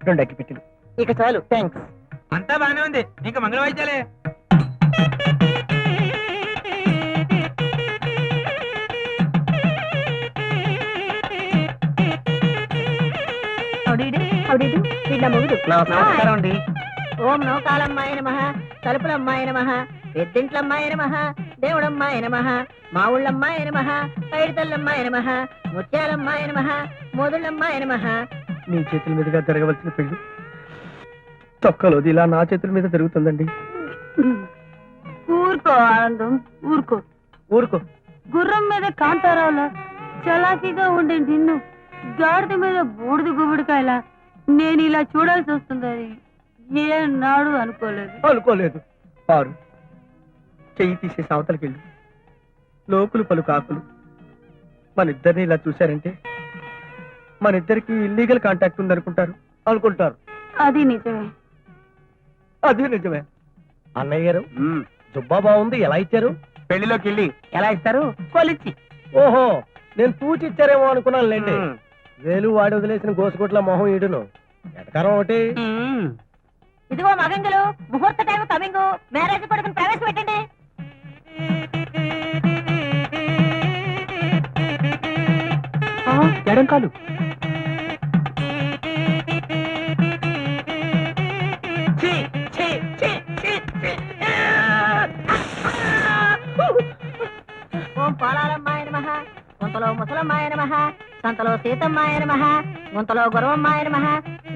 2 అగ్గిపెట్టెలు. ఇక చాలు, థ్యాంక్స్. అంతా బానే ఉంది, ఇంకా మంగళ వాయిద్యాలే. నమస్కారం అండి. ఓం నౌకాలమ్మాయ నమః తలుపులమ్మాయ నమః పెద్దింట్లమ్మాయ నమః దేవుడమ్మాయ నమః మా ఊళ్ళమ్మాయ నమః పైడితల్లమ్మాయ నమః ముత్యాలమ్మాయ నమః మోదుళ్ళమ్మాయ నమః. మీ చేతుల మీదుగా జరగవలసిన పెళ్లి తొక్కలోది ఇలా నా చేతుల మీద జరుగుతుందండి. ఊరుకో ఆనందం ఊరుకో. ఊరుకో. గుర్రం మీద కాంతారావులా చలాకీగా ఉండే నిన్ను గాడిద మీద బూడిద గుబుడికాయలా నేను ఇలా చూడాల్సి వస్తుంది. ఏ నాడు అనుకోలేదు. అనుకోలేదు. పారు చెయ్యి తీసేసి అవతలకెళ్ళు. లోకులు పలు కాకులు మనిద్దరిని ఇలా చూశారంటే మనిద్దరికి ఇల్లీగల్ కాంటాక్ట్ ఉందనుకుంటారు. అనుకుంటారు. అది నిజమే. అది నిజమే. అన్నయ్య గారు జుబ్బా బాగుంది, ఎలా ఇచ్చారు? పెళ్లిలోకి వెళ్ళి ఎలా ఇస్తారు? కొలిచి. ఓహో, నేను పూచి ఇచ్చారేమో అనుకున్నాను లేండి. వేలు వాడి వదిలేసిన గోసుగుట్ల మొహం ఈడును. ఎటకారం ఒకటి. ఇదిగో మగంగులు ముహూర్త టైం కమింగ్. మ్యారేజ్ కొడుకుని ప్రవేశపెట్టండి. ఎడం కాలు. పోలాలమ్మాయ నమః, గుంతలో ముసలమ్మాయ నమః, సంతలో సీతమ్మాయ నమః, గుంతలో గురవమ్మాయ నమః.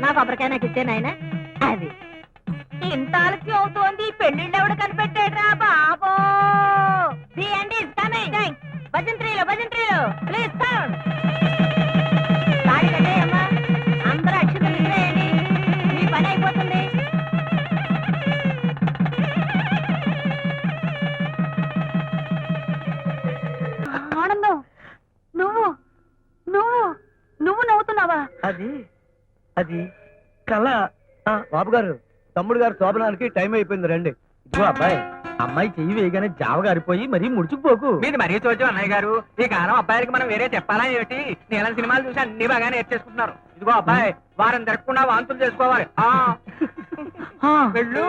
నా కొబ్బరికాయ నాకు ఇచ్చే నాయన. అది ఇంత ఆలస్యం అవుతోంది, పెళ్లిళ్ళు ఎవడు కనిపెట్టాడ్రా బాబో. భజంత్రీలు భజంత్రీలు ప్లీజ్ సౌండ్. తాళి కట్టేయమ్మా, అందరూ అక్షతలు విసిరేయండి, మీ పని అయిపోతుంది. ఆనందం, నువ్వు నువ్వు నువ్వు నవ్వుతున్నావా? అది అది కళ. బాబు గారు, తమ్ముడు గారు శోభనానికి టైం అయిపోయింది, రండి. ఇదిగో అబ్బాయి, అమ్మాయి చెయ్యి వేయగానే జావ గారిపోయి మరీ ముడుచుకుపోకు. మీది మరీ చూచు అన్నయ్య గారు. ఈ కాలం అబ్బాయిలకి మనం వేరే చెప్పాలా ఏమిటి? నీలం సినిమాలు చూసి అన్ని బాగా నేర్చేసుకుంటున్నారు. ఇదిగో అబ్బాయి, వారం జరగకుండా వాంతులు చేసుకోవాలి. వెళ్ళు.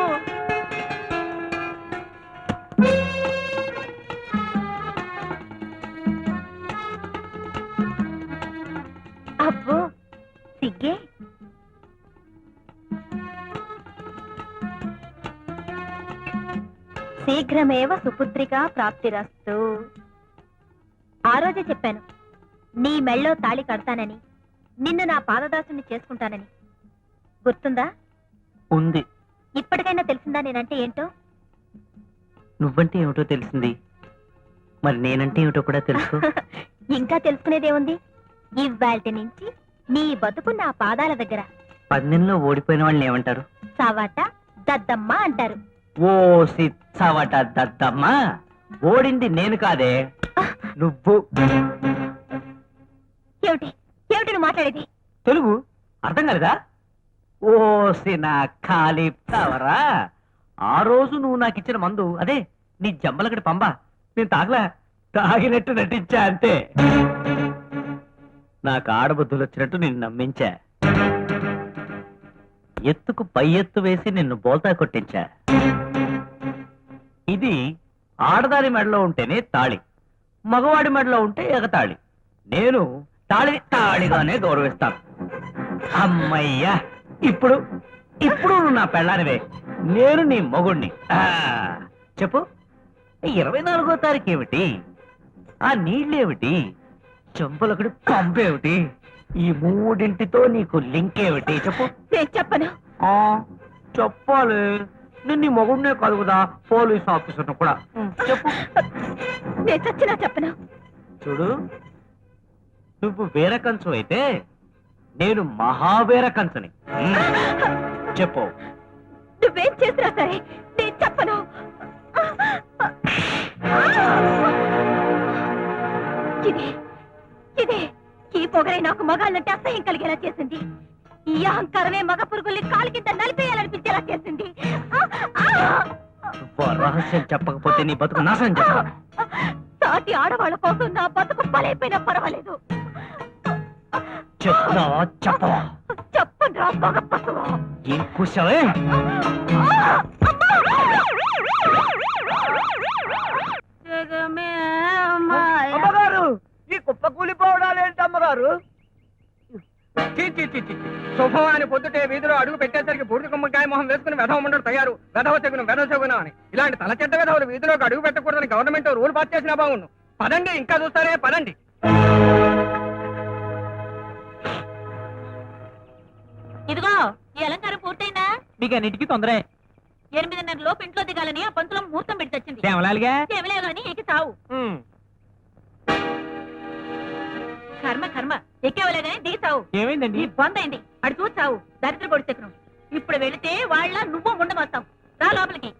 అబ్బో సిగ్గే. శీఘ్రమేవ సుపుత్రికా ప్రాప్తిరస్తు. ఆ రోజే చెప్పాను, నీ మెళ్ళో తాళి కడతానని, నిన్ను నా పాదదాసుని చేసుకుంటానని. గుర్తుందా? ఉంది. ఇప్పటికైనా తెలిసిందా నేనంటే ఏంటో? నువ్వంటే ఏమిటో తెలిసింది, మరి నేనంటే ఏమిటో కూడా తెలుసు. ఇంకా తెలుసుకునేదేముంది? ఇవాల్టి నుంచి నీ బతుకు నా పాదాల దగ్గర. పందెంలో ఓడిపోయిన వాళ్ళని ఏమంటారు? సవాట దద్దమ్మ అంటారు. ఓ సిచ్చవట దద్దమ్మ, ఓడింది నేను కాదే, నువ్వు. ఏమిటి ఏమిటి నువ్వు మాట్లాడేది? తెలుగు అర్థం కాలేదా? ఓసి నా ఖాళీ తవరా, ఆ రోజు నువ్వు నాకు ఇచ్చిన మందు, అదే నీ జంబలకడి పంబ, నేను తాగలా, తాగినట్టు నటించా అంతే. నాకు ఆడబుద్ధులు వచ్చినట్టు నిన్ను నమ్మించా, ఎత్తుకు పై ఎత్తు వేసి నిన్ను బోల్తా కొట్టించా. ఇది ఆడదాని మెడలో ఉంటేనే తాళి, మగవాడి మెడలో ఉంటే ఎగతాళి. నేను తాళిని తాళిగానే గౌరవిస్తాను. అమ్మయ్యా, ఇప్పుడు ఇప్పుడు నువ్వు నా పెళ్ళానివే, నేను నీ మొగుణ్ణి. చెప్పు, 24వ తారీఖు ఏమిటి? ఆ నీళ్ళేమిటి? చెంపలకడి పంపేమిటి? ఈ మూడింటితో నీకు లింక్ ఏమిటి? చెప్పు. నేను చెప్పను. చెప్పాలి, నేను నీ మొగుడినే కాదు కదా, పోలీస్ ఆఫీసర్ను కూడా. చెప్పు. నేను చచ్చినా చెప్పను. చూడు, నువ్వు వేరే కంచు అయితే నేను మహావేర కంచుని. చెప్పు. నువ్వేం చేసినా సరే నేను చెప్పను. ఇదే ఇదే ఈ పొగరే నాకు మగాళ్ళంటే అసహ్యం కలిగేలా చేసింది. ఈ అహంకారమే మగ పురుగుల్ని కాలు కింద నలిపేయాలనిపించేలా చేసింది. రహస్యం చెప్పకపోతే నీ బతుకు నాశనం చేస్తాను. సాటి ఆడవాళ్ళ కోసం నా బతుకు బలైపోయినా పర్వాలేదు. చెప్తావా చెప్పవా? చెప్పండి రా మగ పశువు. ఏం కూర్చోవే? అమ్మగారు, ఈ కుప్ప కూలిపోవడాలు ఏంటి అమ్మగారు? శుభవాని పొద్దుటే వీధిలో అడుగు పెట్టేసరికి బూడిద గుమ్మకాయ మొహం వేసుకుని వెధవ ఉండడు తయారు, వెధవ చెగును అని. ఇలాంటి తల చెడ్డ వెధవులు వీధిలోకి అడుగు పెట్టకూడదని గవర్నమెంట్ రూల్ పాస్ చేసినా బాగుండు. పదండి, ఇంకా చూస్తారే, పదండి. ఇదిగో ఈ అలంకారం పూర్తయిందా? మీకు అన్నిటికీ తొందరే. 8:30 లోపు ఇంట్లో దిగాలని ఆ పంతులో ముహూర్తం పెట్టి తెచ్చింది. కేవలాలిగా కేవలే గాని ఎక్కి తావు. కర్మ కర్మ, ఎక్కేవలే గాని దిగి తావు. ఏమైందండి? బందైంది, అడు చూచావు, దరిద్ర పొడిచెక్కును. ఇప్పుడు వెళితే వాళ్ళ నువ్వు ఉండమొస్తావు. రా లోపలికి.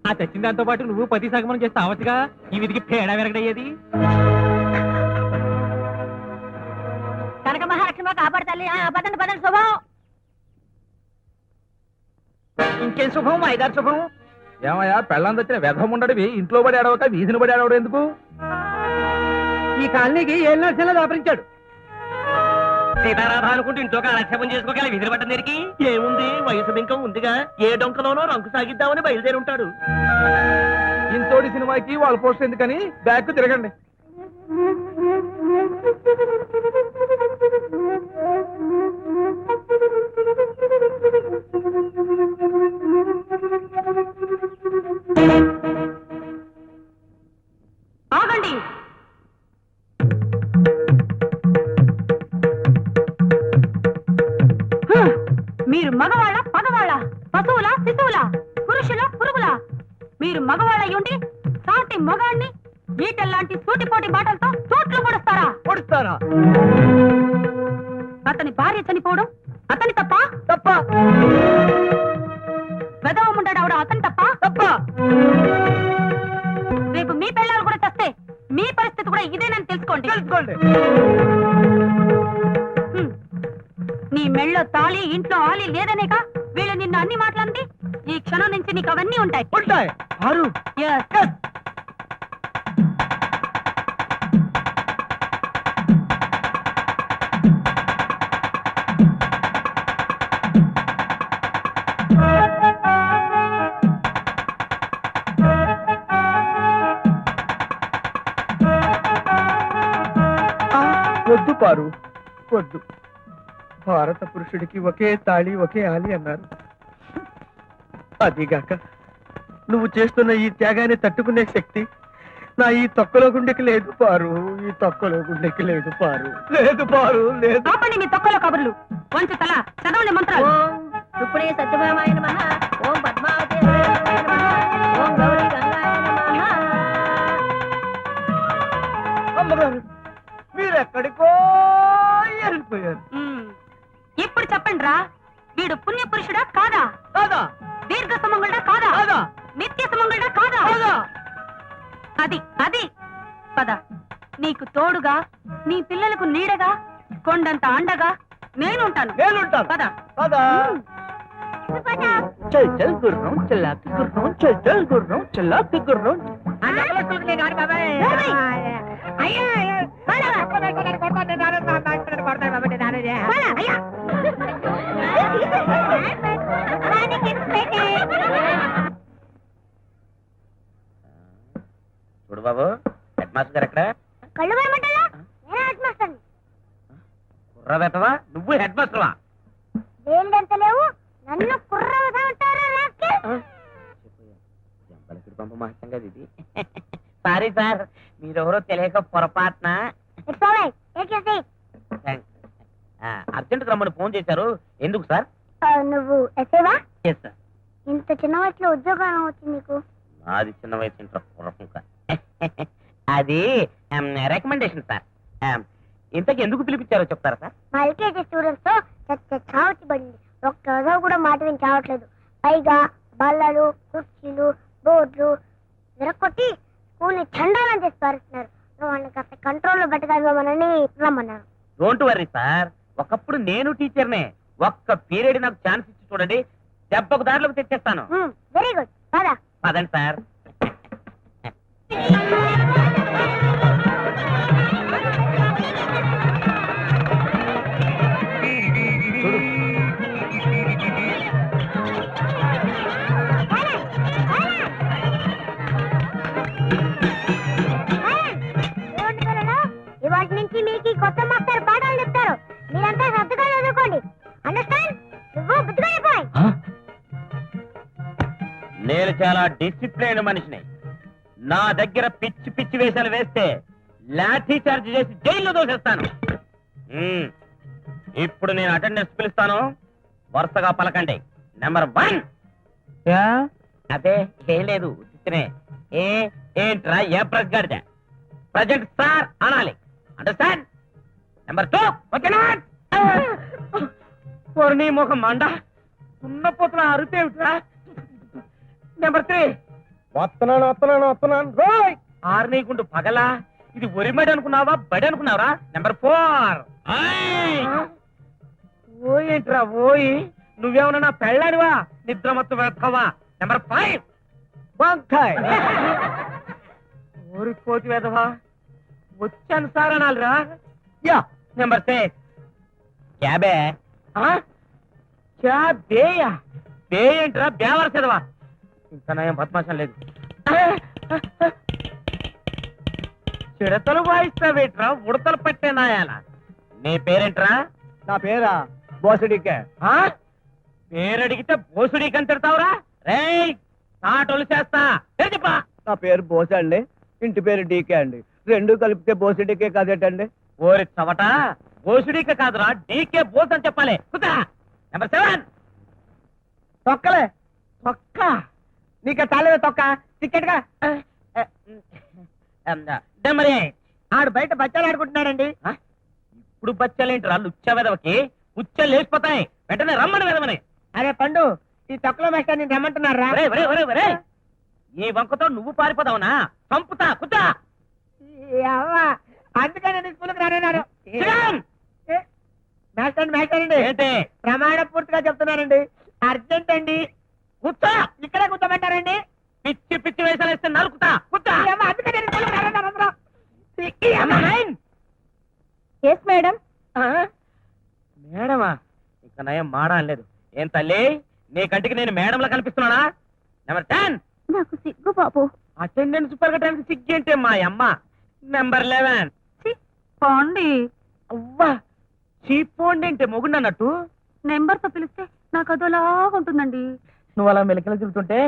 ఆ తెచ్చిన దాంతో పాటు నువ్వు పతి సగమనం చేస్తే అవచ్చుగా, ఈ విధికి పేడ వెరగడయ్యేది. కనక మహాలక్ష్మి కాపాడతాలి. పదండి పదండి, శుభం. ఇంకేం శుభం, ఐదారు శుభం. ఏమయ్యా, పెళ్ళం తెచ్చిన వెధం ఉండడివి ఇంట్లో పడి ఆడవక వీధిని పడి ఆడవడం ఎందుకు? ఈ కాలనీకి ఏళ్ళ నర్సంలో దాపరించాడు. సీతారాధ అనుకుంటూ ఇంట్లో కాలక్షేపం చేసుకోగల విధులు పట్టం దేనికి? ఏముంది, వయసు బింకం ఉందిగా, ఏ డొంకలోనో రంకు సాగిద్దామని బయలుదేరి ఉంటాడు. ఇంతోటి సినిమాకి వాళ్ళ పోస్ట్ ఎందుకని బ్యాక్ తిరగండి. ఆగండి. ఆగండి. మీరు మగవాళ్ళ పగవాళ్ళ, పశువుల శిశువుల, పురుషుల పురుగుల? మీరు మగవాళ్ళయ్యుండి సాటి మగాన్ని ఈటల్లాంటి సూటిపోటి మాటలతో చోట్లు పొడుస్తారా? పొడుస్తారా? అతని భార్య చనిపోవడం అతని తప్ప? తప్ప. వెదవముండడావడం అతని తప్ప? తప్ప. రేపు మీ పిల్లలు కూడా చస్తే మీ పరిస్థితి కూడా ఇదేనని తెలుసుకోండి. తెలుసుకోండి. హ్మ్. నీ మెళ్ళో తాళి ఇంట్లో ఆలి లేదనేక వీళ్ళు నిన్ను అన్ని మాటలంది. ఈ క్షణం నుంచి నీకు అవన్నీ ఉంటాయి. ఉంటాయి. ఆరు. Yes. వద్దు పారు, వద్దు. భారత పురుషుడికి ఒకే తాళి ఒకే ఆలి అన్నారు. అదిగాక నువ్వు చేస్తున్న ఈ త్యాగాన్ని తట్టుకునే శక్తి నా ఈ తొక్కలో గుండెకి లేదు పారు. ఈ తొక్కలో గుండెకి లేదు పారు. లేదు పారు, లేదు. ఆపండి మీ తొక్కలో కబుర్లు. వంచు తల చదవండి మంత్రాలు. ఓం రుక్మిణీ సత్యభామాయ నమః. ఓం పద్మావతి నమః. ఓం గౌరీ గంగాయ నమః. అమ్మగారు, మీరెక్కడికో వెళ్ళిపోయారు. ఇప్పుడు చెప్పండి రా, వీడు పుణ్య పురుషుడా కాదా? కాదా? దీర్ఘ సుమంగళుడా కాదా? కాదా? నిత్య సుమంగళుడా కాదా? కాదా? అది అది పద. నీకు తోడుగా, నీ పిల్లలకు నీడగా, కొండంత అండగా నేనుంటాను. నేనుంటాను. పద. కాదా? చల్ చల్ గుర్రం, చల్లాకి గుర్రం, చల్ చల్ గుర్రం, చల్లాకి గుర్రం. ఆ నగలొట్టుకునే గాడి బాబాయ్. అయ్యో అయ్యో. కొడతాను బాబాయ్ నానే. అయ్యా. చూడు బాబు, హెడ్ మాస్టర్ గారు ఎక్కడ? కళ్ళు వేయమంటారా? నేను హెడ్ మాస్టర్ని. కుర్ర పెట్టవా? నువ్వు హెడ్ మాస్టర్వా? ఏంటంత లేవు, నన్ను కుర్రగా ఉంటారా? జంపలకి పంప మహత్యం కదా ఇది. సారీ సార్, మీరెవరో తెలియక పొరపాటున. అర్జెంట్ రమ్మని ఫోన్ చేశారు. ఎందుకు సార్? నువ్వు ఎస్ఏవా? Yes sir. ఇంత చిన్న వయసులో ఉద్యోగం వచ్చింది నీకు? నాది చిన్న వయసు ఇంటర్ అది రికమెండేషన్ సార్. ఇంతకు ఎందుకు పిలిపించారో చెప్తారా సార్? మా ఎల్కేజీ స్టూడెంట్స్ తో చావచ్చి పడింది. ఒక్క రోజు కూడా మాట విని చావట్లేదు. పైగా బల్లలు, కుర్చీలు, బోర్డులు విరక్కొట్టి స్కూల్ ని చండాలం చేసి పారుస్తున్నారు. వాళ్ళని కాస్త కంట్రోల్లో పెట్టగలమని రమ్మన్నారు. డోంట్ వర్రీ సార్, ఒకప్పుడు నేను టీచర్నే. ఒక్క పీరియడ్ నాకు ఛాన్స్ ఇచ్చి చూడండి, దెబ్బకు దారిలోకి తెచ్చేస్తాను. Very good. పదా పదండి సార్. ఇవాటి నుంచి మీకు కొత్త మాస్టర్ పాఠాలు చెప్తారు. మీరంతా శ్రద్ధగా చదువుకోండి. అండర్స్టాండ్? నువ్వు బుద్ధిగా అయిపోయి. నేను చాలా డిసిప్లైన్ మనిషిని. నా దగ్గర పిచ్చి పిచ్చి వేషాలు వేస్తే లాఠీ చార్జ్ చేసి జైల్లో దోసేస్తాను. ఇప్పుడు నేను అటెండెన్స్ పిలుస్తాను, వరుసగా పలకండి. నెంబర్ 1. అదే ఏం లేదు, ఏంట్రా ఏ ప్రజ్ఞ ప్రజెంట్ సార్ అనాలి. అండర్స్టాండ్? నెంబర్ 2. ఓకేనా? నీ ముఖం మండ ఉన్న పోతున్న అరుపేమిట్రా. నెంబర్ 3. వస్తున్నాను. ఆర్నీకుంటూ పగలా, ఇది ఒరిమడి అనుకున్నావా బడి అనుకున్నావరా? నెంబర్ 4. ఓయేంట్రా ఓయి, నువ్వేమన్నా నా పెళ్ళాడివా? నిద్రమత్తు వేస్తావా? నెంబర్ 5. వంకాయ్. ఊరి కోతి వేదవా, వచ్చాను సార్ అనాలిరా. యా. నెంబర్ 6. క్యాబే. క్యాబేయా? బే ఏంట్రా బేవర చదవా? ఇంకా నయం బద్మాషం లేదు. చిడతలు వాయిస్తావేట్రా, ఉడతలు పట్టే నాయాల. నీ పేరేంట్రా? నా పేరా బోసడికే. పేరడిగితే బోసుడీకని తిడతావురా? రేయ్ నాటోలు చేస్తా. చెప్పా. నా పేరు బోసండి. ఇంటి పేరు డీకే అండి. రెండు కలిపితే బోసిడీకే కాదేటండి. ఓరి చవట బోసుడీకే కాదురా డీకే బోస్ అని చెప్పాలి. Kuta number 7. తొక్కలే తొక్క నీకు చాలేదా తొక్క టికెట్ గా నెంబర్ 8. ఆడు బయట బచ్చాలు ఆడుకుంటున్నాడండి. ఇప్పుడు బచ్చలేంటిరా లుచ్చ వెదవకి ఉచ్చలు లేచిపోతాయి. వెంటనే రమ్మని వెదవని. అరే పండు ఈ తొక్కలో మేస్టర్ నేను రమ్మంటున్నారా? ఒరేయ్, ఒరేయ్, ఒరేయ్, ఒరేయ్. ఈ వంకతో నువ్వు పారిపోదావునా? చంపుతా కుతా. అందుకని స్కూల్కి రానన్నారు. శ్రీరామ్! మేస్టర్ అండి ఏంటి ప్రమాణ పూర్తిగా చెప్తున్నారండి. అర్జెంట్ అండి. కుత్తా ఇక్కడే కూర్చోబెట్టారండి. పిచ్చి పిచ్చి వేసాలు వేస్తే నరుకుతా కుత్తా. అందుకని స్కూల్కి రానన్నారు అందరూ. Yes madam. మేడమా ఇక నయం మాడా అనలేదు. ఏం తల్లి నీ కంటికి నేను మేడంలా కనిపిస్తున్నానా? నెంబర్ 10. నాకు సిగ్గు బాబు. అటెండెన్స్ పెరగడానికి సిగ్గేంటే మా అమ్మ. నెంబర్ 11. పోండి. అవ్వా చీపోండి అంటే మొగుండు అన్నట్టు. నెంబర్ తో పిలిస్తే నాకు అదోలాగా ఉంటుందండి. నువ్వు అలా మెలికలు తిరుగుతుంటే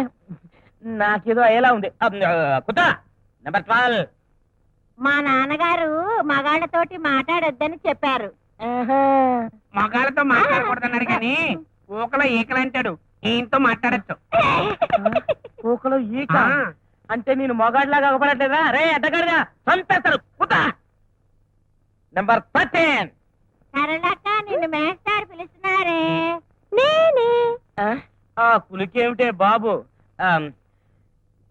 నాకేదో అయ్యేలా ఉంది. కుదా నెంబర్ 12. మా నాన్నగారు మగాళ్ళతోటి మాట్లాడొద్దని చెప్పారు. మగాళ్ళతో మాట్లాడకూడదన్నారు కానీ ఊకలో ఈకలు అంటాడు. ఈయనతో మాట్లాడచ్చు. పూకలో ఈక అంటే నేను మొగాడిలాగా అగపడట్లేదా? రే అడ్డగాడిగా చంపేస్తాడు. కుదా నెంబర్ 13. సరళక్క నిన్ను మేస్టారు పిలుస్తున్నారే. నేనే. ఆ కులికేమిటే బాబు.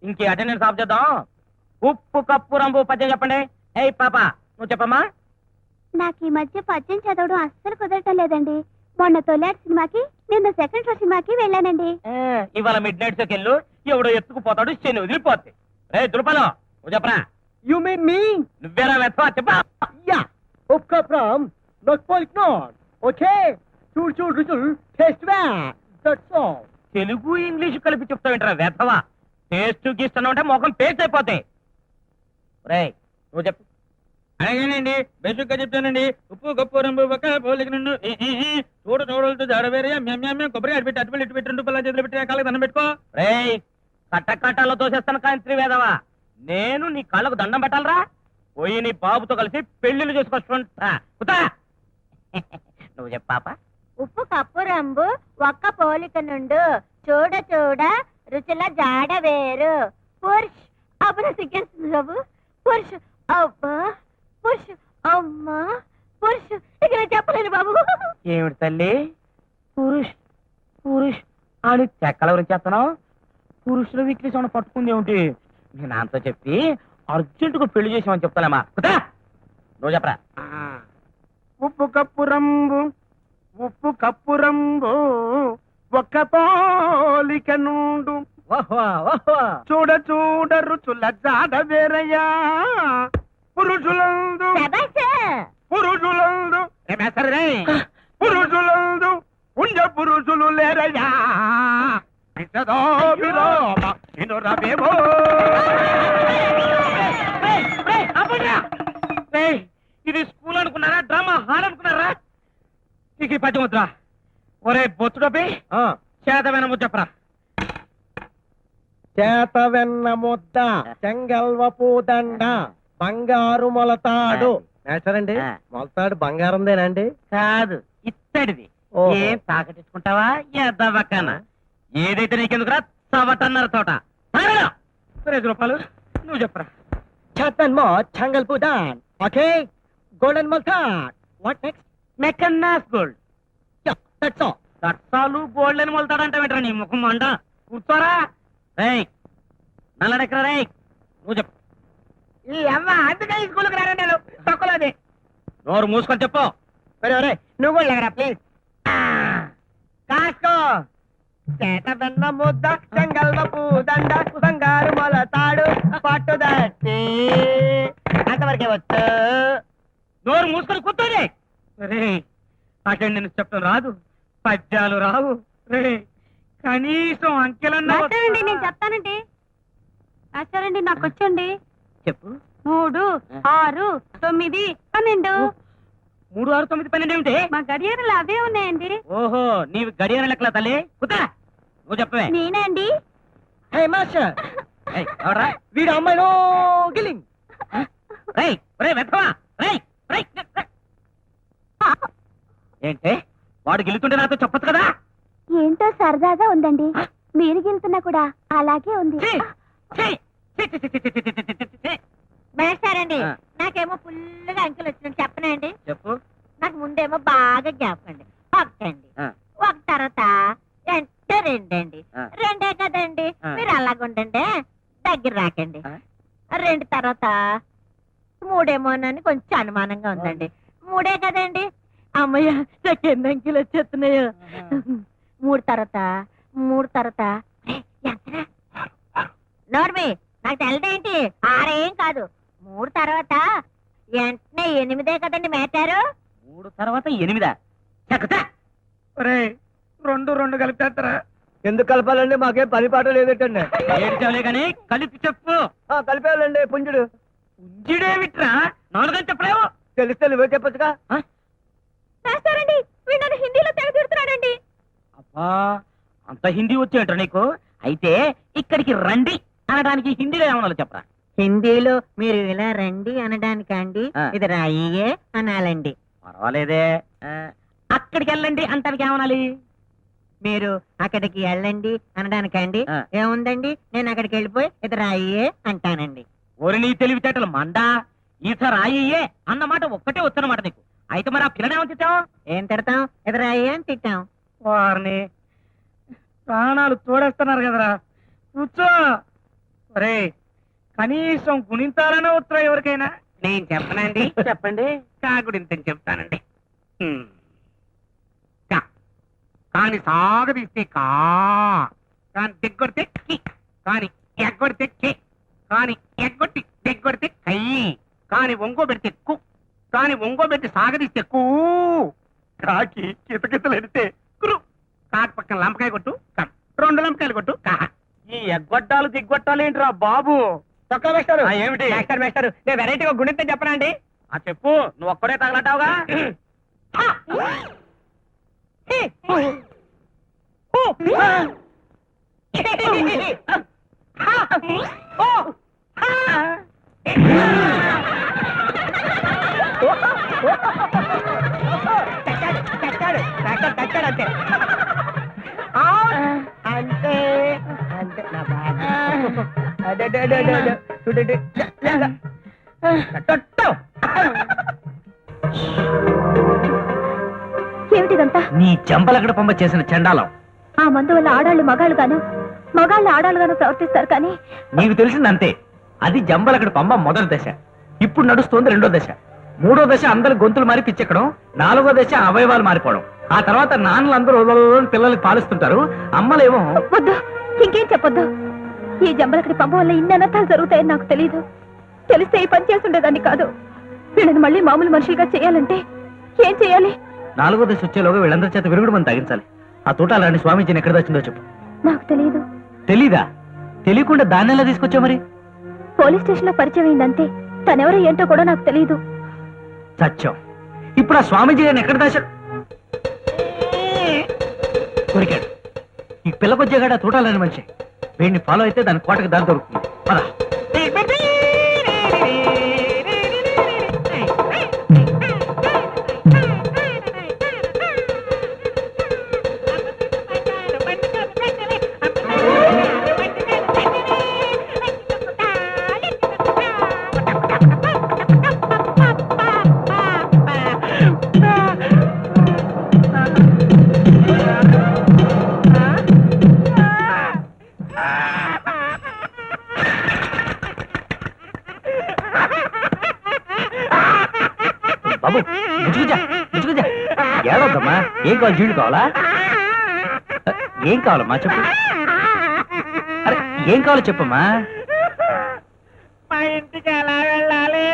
ఇంకే అటెండెన్స్ ఆఫ్ చేద్దాం. ఉప్పు కప్పు రంబు పద్యం చెప్పండి. ఏయ్ పాప నువ్వు చెప్పమ్మా. నాకు ఈ మధ్య పద్యం చదవడం అస్సలు కుదరటం లేదండి. మొన్న తొలాటి సినిమాకి, నిన్న సెకండ్ షో సినిమాకి వెళ్ళానండి. ఇవాళ మిడ్ నైట్ షోకి వెళ్ళు. ఎవడో ఎత్తుకుపోతాడు, శని వదిలిపోతే. రే దులపలో నువ్వు చెప్పరా. యు మీన్ మీ? నువ్వేరా వెతవా చెప్పా. యా ఒక్క from not point not. Okay చూడు రుచులు taste that's all. Telugu English కలిపి చెప్తావేంటరా వెతవా. టేస్ట్ గీస్తున్నావు అంటే మొఖం పేస్ట్ అయిపోతాయి. రే నువ్వు చెప్పు. అలాగేనండి బేసిక్ గా చెప్తానండి. ఉప్పు కప్పు రంబు పక్క పోలిక నుండి చూడ చూడలతో జాడవేరే మేము కొబ్బరి అటు పెట్టి అటు పెట్టి ఇటు పెట్టి 2 పళ్ళ చేతులు పెట్టి కాళ్ళకి దండం పెట్టుకో. రే కట్టకట్టాలో తోసేస్తాను కాంత్రి వేదవా. నేను నీ కాళ్ళకు దండం పెట్టాలరా? పోయి నీ బాబుతో కలిసి పెళ్లిళ్ళు చేసుకొస్తా. నువ్వు చెప్పాపా. ఉప్పు కప్పు రంబు ఒక్క పోలిక నుండు చూడ చూడ రుచుల జాడ వేరు. పురుష్ అప్పుడు సిగ్గేస్తుంది బాబు. పురుష్ అబ్బా పురుష్ అమ్మా పురుష్ ఇక నేను చెప్పలేను బాబు. ఏమిటి తల్లి పురుష్ పురుష్ అని చెక్కల గురించి చేస్తున్నావు? పురుషుల వీక్నెస్ ఏమైనా పట్టుకుంది ఏమిటి? నేను నాతో చెప్పి అర్జెంటుగా పెళ్లి చేసామని చెప్తాలేమా. నువ్వు చెప్పరా. ఉప్పు కప్పు రంబు ఒక్క పోలిక నుండు చూడ చూడ రుచుల జాడ వేరయ్యా. పురుషులందు ఉండ పురుషులు లేరయ్యా. ఇది స్కూల్ అనుకున్నారా? డ్రామా హాల్ అనుకున్నారా? నీకు పద్యం వద్దురా. ఒరే బొత్తుడపి చేతమైన ముద్ద చెప్పరా. చేతవెన్న ముద్ద చెంగల్వపు దండ బంగారు మొలతాడు. మేస్టరండి మొలతాడు బంగారందేనండి? కాదు ఇత్తడిది. ఓహో. ఏం తాకటించుకుంటావా? ఎద్దవక్కన ఏదైతే నీకెందుకురా చవటన్నర తోట. 5 రూపాయలు నువ్వు చెప్పరా. చేతన్మో చెంగల్పు దాన్. ఓకే గోల్డెన్ మొలతాడ్. What next? మెకన్నాస్ గోల్డ్. That's all. కట్టాలు గోల్డ్ అని మొలతాడంటే వెంటరా నీ ముఖం మంట. కూర్చోరా. రేయ్ నల్లడెక్కరా. రేయ్ నువ్వు చెప్పు. ఈ అమ్మ అందుకే ఈ స్కూల్కి రాను నేను. తక్కువది నోరు మూసుకొని చెప్పు. ఒరే నువ్వు కూడా లేకరా ప్లీజ్. కాసుకో. చేత వెన్న ముద్ద చెంగల్వపు దండ బంగారు మొలతాడు పట్టుదట్టి. అంతవరకే వచ్చు. నోరు మూసుకొని కూర్చోండి. రే అటెండెన్స్ చెప్పడం రాదు, పద్యాలు రావు. రే కనీసం అంకెలన్నా మాస్టరండి నేను చెప్తానండి. మాస్టరండి నాకు వచ్చండి. చెప్పు. 3, 6, 9, 12. 3, 6, 9, 12 ఏమిటి? మా గడియారాలు అవే ఉన్నాయండి. ఓహో నీవు గడియార లెక్కల తల్లి. కుతా నువ్వు చెప్పవే. నేనే అండి. హే మాస్టర్ వీడు అమ్మాయిలో గిల్లింగ్. ఏంటే వాడు గెలుతుంటే నాతో చెప్పొచ్చు కదా. ఏంటో సరదాగా ఉందండి. మీరు గెలుతున్నా కూడా అలాగే ఉంది. మేస్తారండి నాకేమో ఫుల్గా అంకెలు వచ్చినట్టు చెప్పనండి. చెప్పు. నాకు ముందేమో బాగా జ్ఞాపకండి. ఒకటండి, ఒక తర్వాత అంటే రెండండి. రెండే కదండి, మీరు అలాగుండండి, దగ్గర రాకండి. రెండు తర్వాత మూడేమోనని కొంచెం అనుమానంగా ఉందండి. మూడే కదండి. అమ్మయ్య నాకు ఎన్ని అంకెలు వచ్చేస్తున్నాయో. మూడు తర్వాత నోర్మి నాకు తెలదేంటి, ఆరేం కాదు. మూడు తర్వాత వెంటనే ఎనిమిదే కదండి మేటారు. మూడు తర్వాత 8 చక్కతా. రెండు రెండు కలిపేస్తారా? ఎందుకు కలపాలండి? మాకేం పని పాట లేదటండి. ఏడ్చావులే కానీ కలిపి చెప్పు. కలిపేయాలండి పుంజుడు. పుంజుడేమిట్రా, 4 గంటలు చెప్పలేవు. తెలిస్తే నువ్వే చెప్పొచ్చుగా. మేస్తారండి వీడు నన్ను హిందీలో తెగ తిడుతున్నాడండి. అబ్బా అంత హిందీ వచ్చేంట్రా నీకు? అయితే ఇక్కడికి రండి అనడానికి హిందీలో ఏమన్నా చెప్పరా? హిందీలో మీరు ఇలా రండి అనడానికండి, ఇది రాయియే అనాలండి. పర్వాలేదే. అక్కడికి వెళ్ళండి అంటానికి ఏమనాలి? మీరు అక్కడికి వెళ్ళండి అనడానికండి, ఏముందండి నేను అక్కడికి వెళ్ళిపోయి ఇది రాయియే అంటానండి. ఓరి నీ తెలివితేటలు మండా, ఈత రాయ్యే అన్నమాట ఒక్కటే వస్తున్నమాట నీకు. అయితే మరి ఆ పిల్లనేమని తిట్టావు? ఏం తిడతాం? ఇది రాయియే అని తిట్టాం. వారిని ప్రాణాలు తోడేస్తున్నారు కదరా. కూర్చో. ఒరే కనీసం గుణింతాలనే ఉత్తరం ఎవరికైనా. నేను చెప్పనండి. చెప్పండి. కాకుడింతని చెప్తానండి. కాని సాగదీస్తే కా, కాని దిగ్గొడితే కి, కాని ఎగ్గొడితే కే, కాని ఎగ్గొట్టి దిగ్గొడితే కై, కాని ఒంగోబెడితే కు, కాని ఒంగోబెట్టి సాగదీస్తే కూ, కాకి కితకితలెడితే కురు, కాకి పక్కన లంపకాయ కొట్టు కం, 2 లంపకాయలు కొట్టు కా. ఈ ఎగ్గొట్టాలు దిగ్గొట్టాలు ఏంట్రా బాబు? చొక్కా వేస్తారు. ఏమిటి? వేస్తారు. నేను వెరైటీగా గుణింతం చెప్పనండి. చెప్పు. నువ్వు ఒక్కడే తగలంటావుగా. అంతే అంతే నా బాగా. ఏమిటిదంతా? నీ చెంపలకడ పంప చేసిన చండాలం. ఆ మందు వల్ల ఆడాళ్ళు మగాళ్ళు గాను, మగాళ్ళు ఆడాళ్ళు గాను ప్రవర్తిస్తారు. కానీ నీకు తెలిసిందంతే. అది జంబలకడ పంప మొదటి దశ. ఇప్పుడు నడుస్తోంది 2వ దశ. 3వ దశ అందరు గొంతులు మారి పిచ్చెక్కడం. 4వ దశ అవయవాలు మారిపోవడం. ఆ తర్వాత నాన్నలందరూ పిల్లలకి పాలిస్తుంటారు. అమ్మలేమో వద్దు, ఇంకేం చెప్పొద్దు. ఈ జంబలకడి పంప వల్ల ఇన్ని అనర్థాలు జరుగుతాయని నాకు తెలియదు. తెలిస్తే ఈ పని చేస్తుండేదాన్ని కాదు. వీళ్ళని మళ్ళీ మామూలు మనుషులుగా చేయాలంటే ఏం చేయాలి? 4వ దశ వచ్చేలోగా వీళ్ళందరి చేత విరుగుడు మంది తగ్గించాలి. ఆ తోటాలని స్వామీజీని ఎక్కడ వచ్చిందో చెప్పు. నాకు తెలియదు. తెలీదా? తెలియకుండా దాన్ని ఎలా తీసుకొచ్చావు మరి? పోలీస్ స్టేషన్ లో పరిచయం అయిందంతే. తనెవరో ఏంటో కూడా నాకు తెలియదు. సత్యం. ఇప్పుడు ఆ స్వామీజీ గారిని ఎక్కడ దాచా? దొరికాడు. ఈ పిల్లకొచ్చేగాడు ఆ తోటాలని మనిషి. వీడిని ఫాలో అయితే దాని కోటకి దారి దొరుకుతుంది. పద. బాబు ముచ్చుకుజా ముచ్చుకుజా. ఏడవద్దమ్మా. ఏం కావాలి? జీళ్ళు కావాలా? ఏం కావాలమ్మా చెప్పు. అరే ఏం కావాలో చెప్పమ్మా. మా ఇంటికి ఎలా వెళ్ళాలి?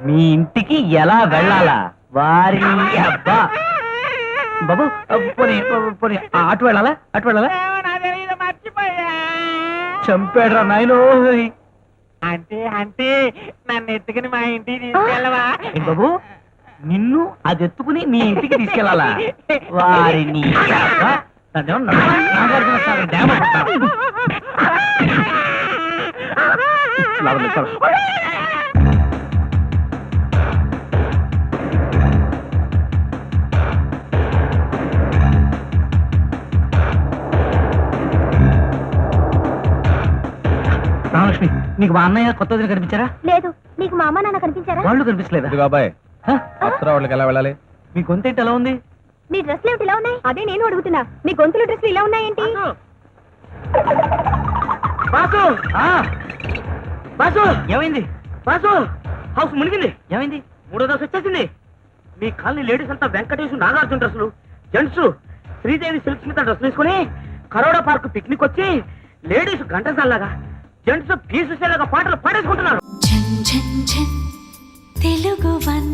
మీ ఇంటికి ఎలా వెళ్ళాలా? వారి అబ్బా బాబు పోనీ పోనీ అటు వెళ్ళాలా? అటు వెళ్ళాలా? మర్చిపోయా. చంపాడురా నాయనో. అంటే అంటే నన్ను ఎత్తుకుని మా ఇంటికి తీసుకెళ్ళవా? ఏంటి బాబు, నిన్ను అది ఎత్తుకుని నీ ఇంటికి తీసుకెళ్ళాలా? వారిని దాన్నేమన్నా నాగార్జున సాగర్ డ్యామ్ అంటారా? లాభం లేదు, చలో. రామలక్ష్మి, నీకు మా అన్నయ్య కొత్త వదిన కనిపించారా? లేదు, నీకు మా అమ్మ నాన్న కనిపించారా? వాళ్ళు కనిపించలేదా? ఇదిగో అబ్బాయి, హ? అప్సరా వాళ్ళకి ఎలా వెళ్ళాలి? మీ గొంతేంటి ఎలా ఉంది? మీ డ్రెస్లు ఏమిటి ఇలా ఉన్నాయి? అదే నేను అడుగుతున్నా, మీ గొంతులు డ్రెస్లు ఇలా ఉన్నాయేంటి? బాసు! బాసు! ఏమైంది? బాసు! హౌస్ మునిగింది. ఏమైంది? 3వ దశ వచ్చేసింది. మీ కాలనీ లేడీస్ అంతా వెంకటేష్ నాగార్జున డ్రెస్సులు, జెంట్స్ శ్రీదేవి సిల్క్ స్మిత డ్రెస్ వేసుకుని కరోడా పార్క్ పిక్నిక్ వచ్చి లేడీస్ గంటసాల్లాగా జెంట్స్ పీసుసేలాగా పాటలు పాడేసుకుంటున్నారు. తెలుగు వన్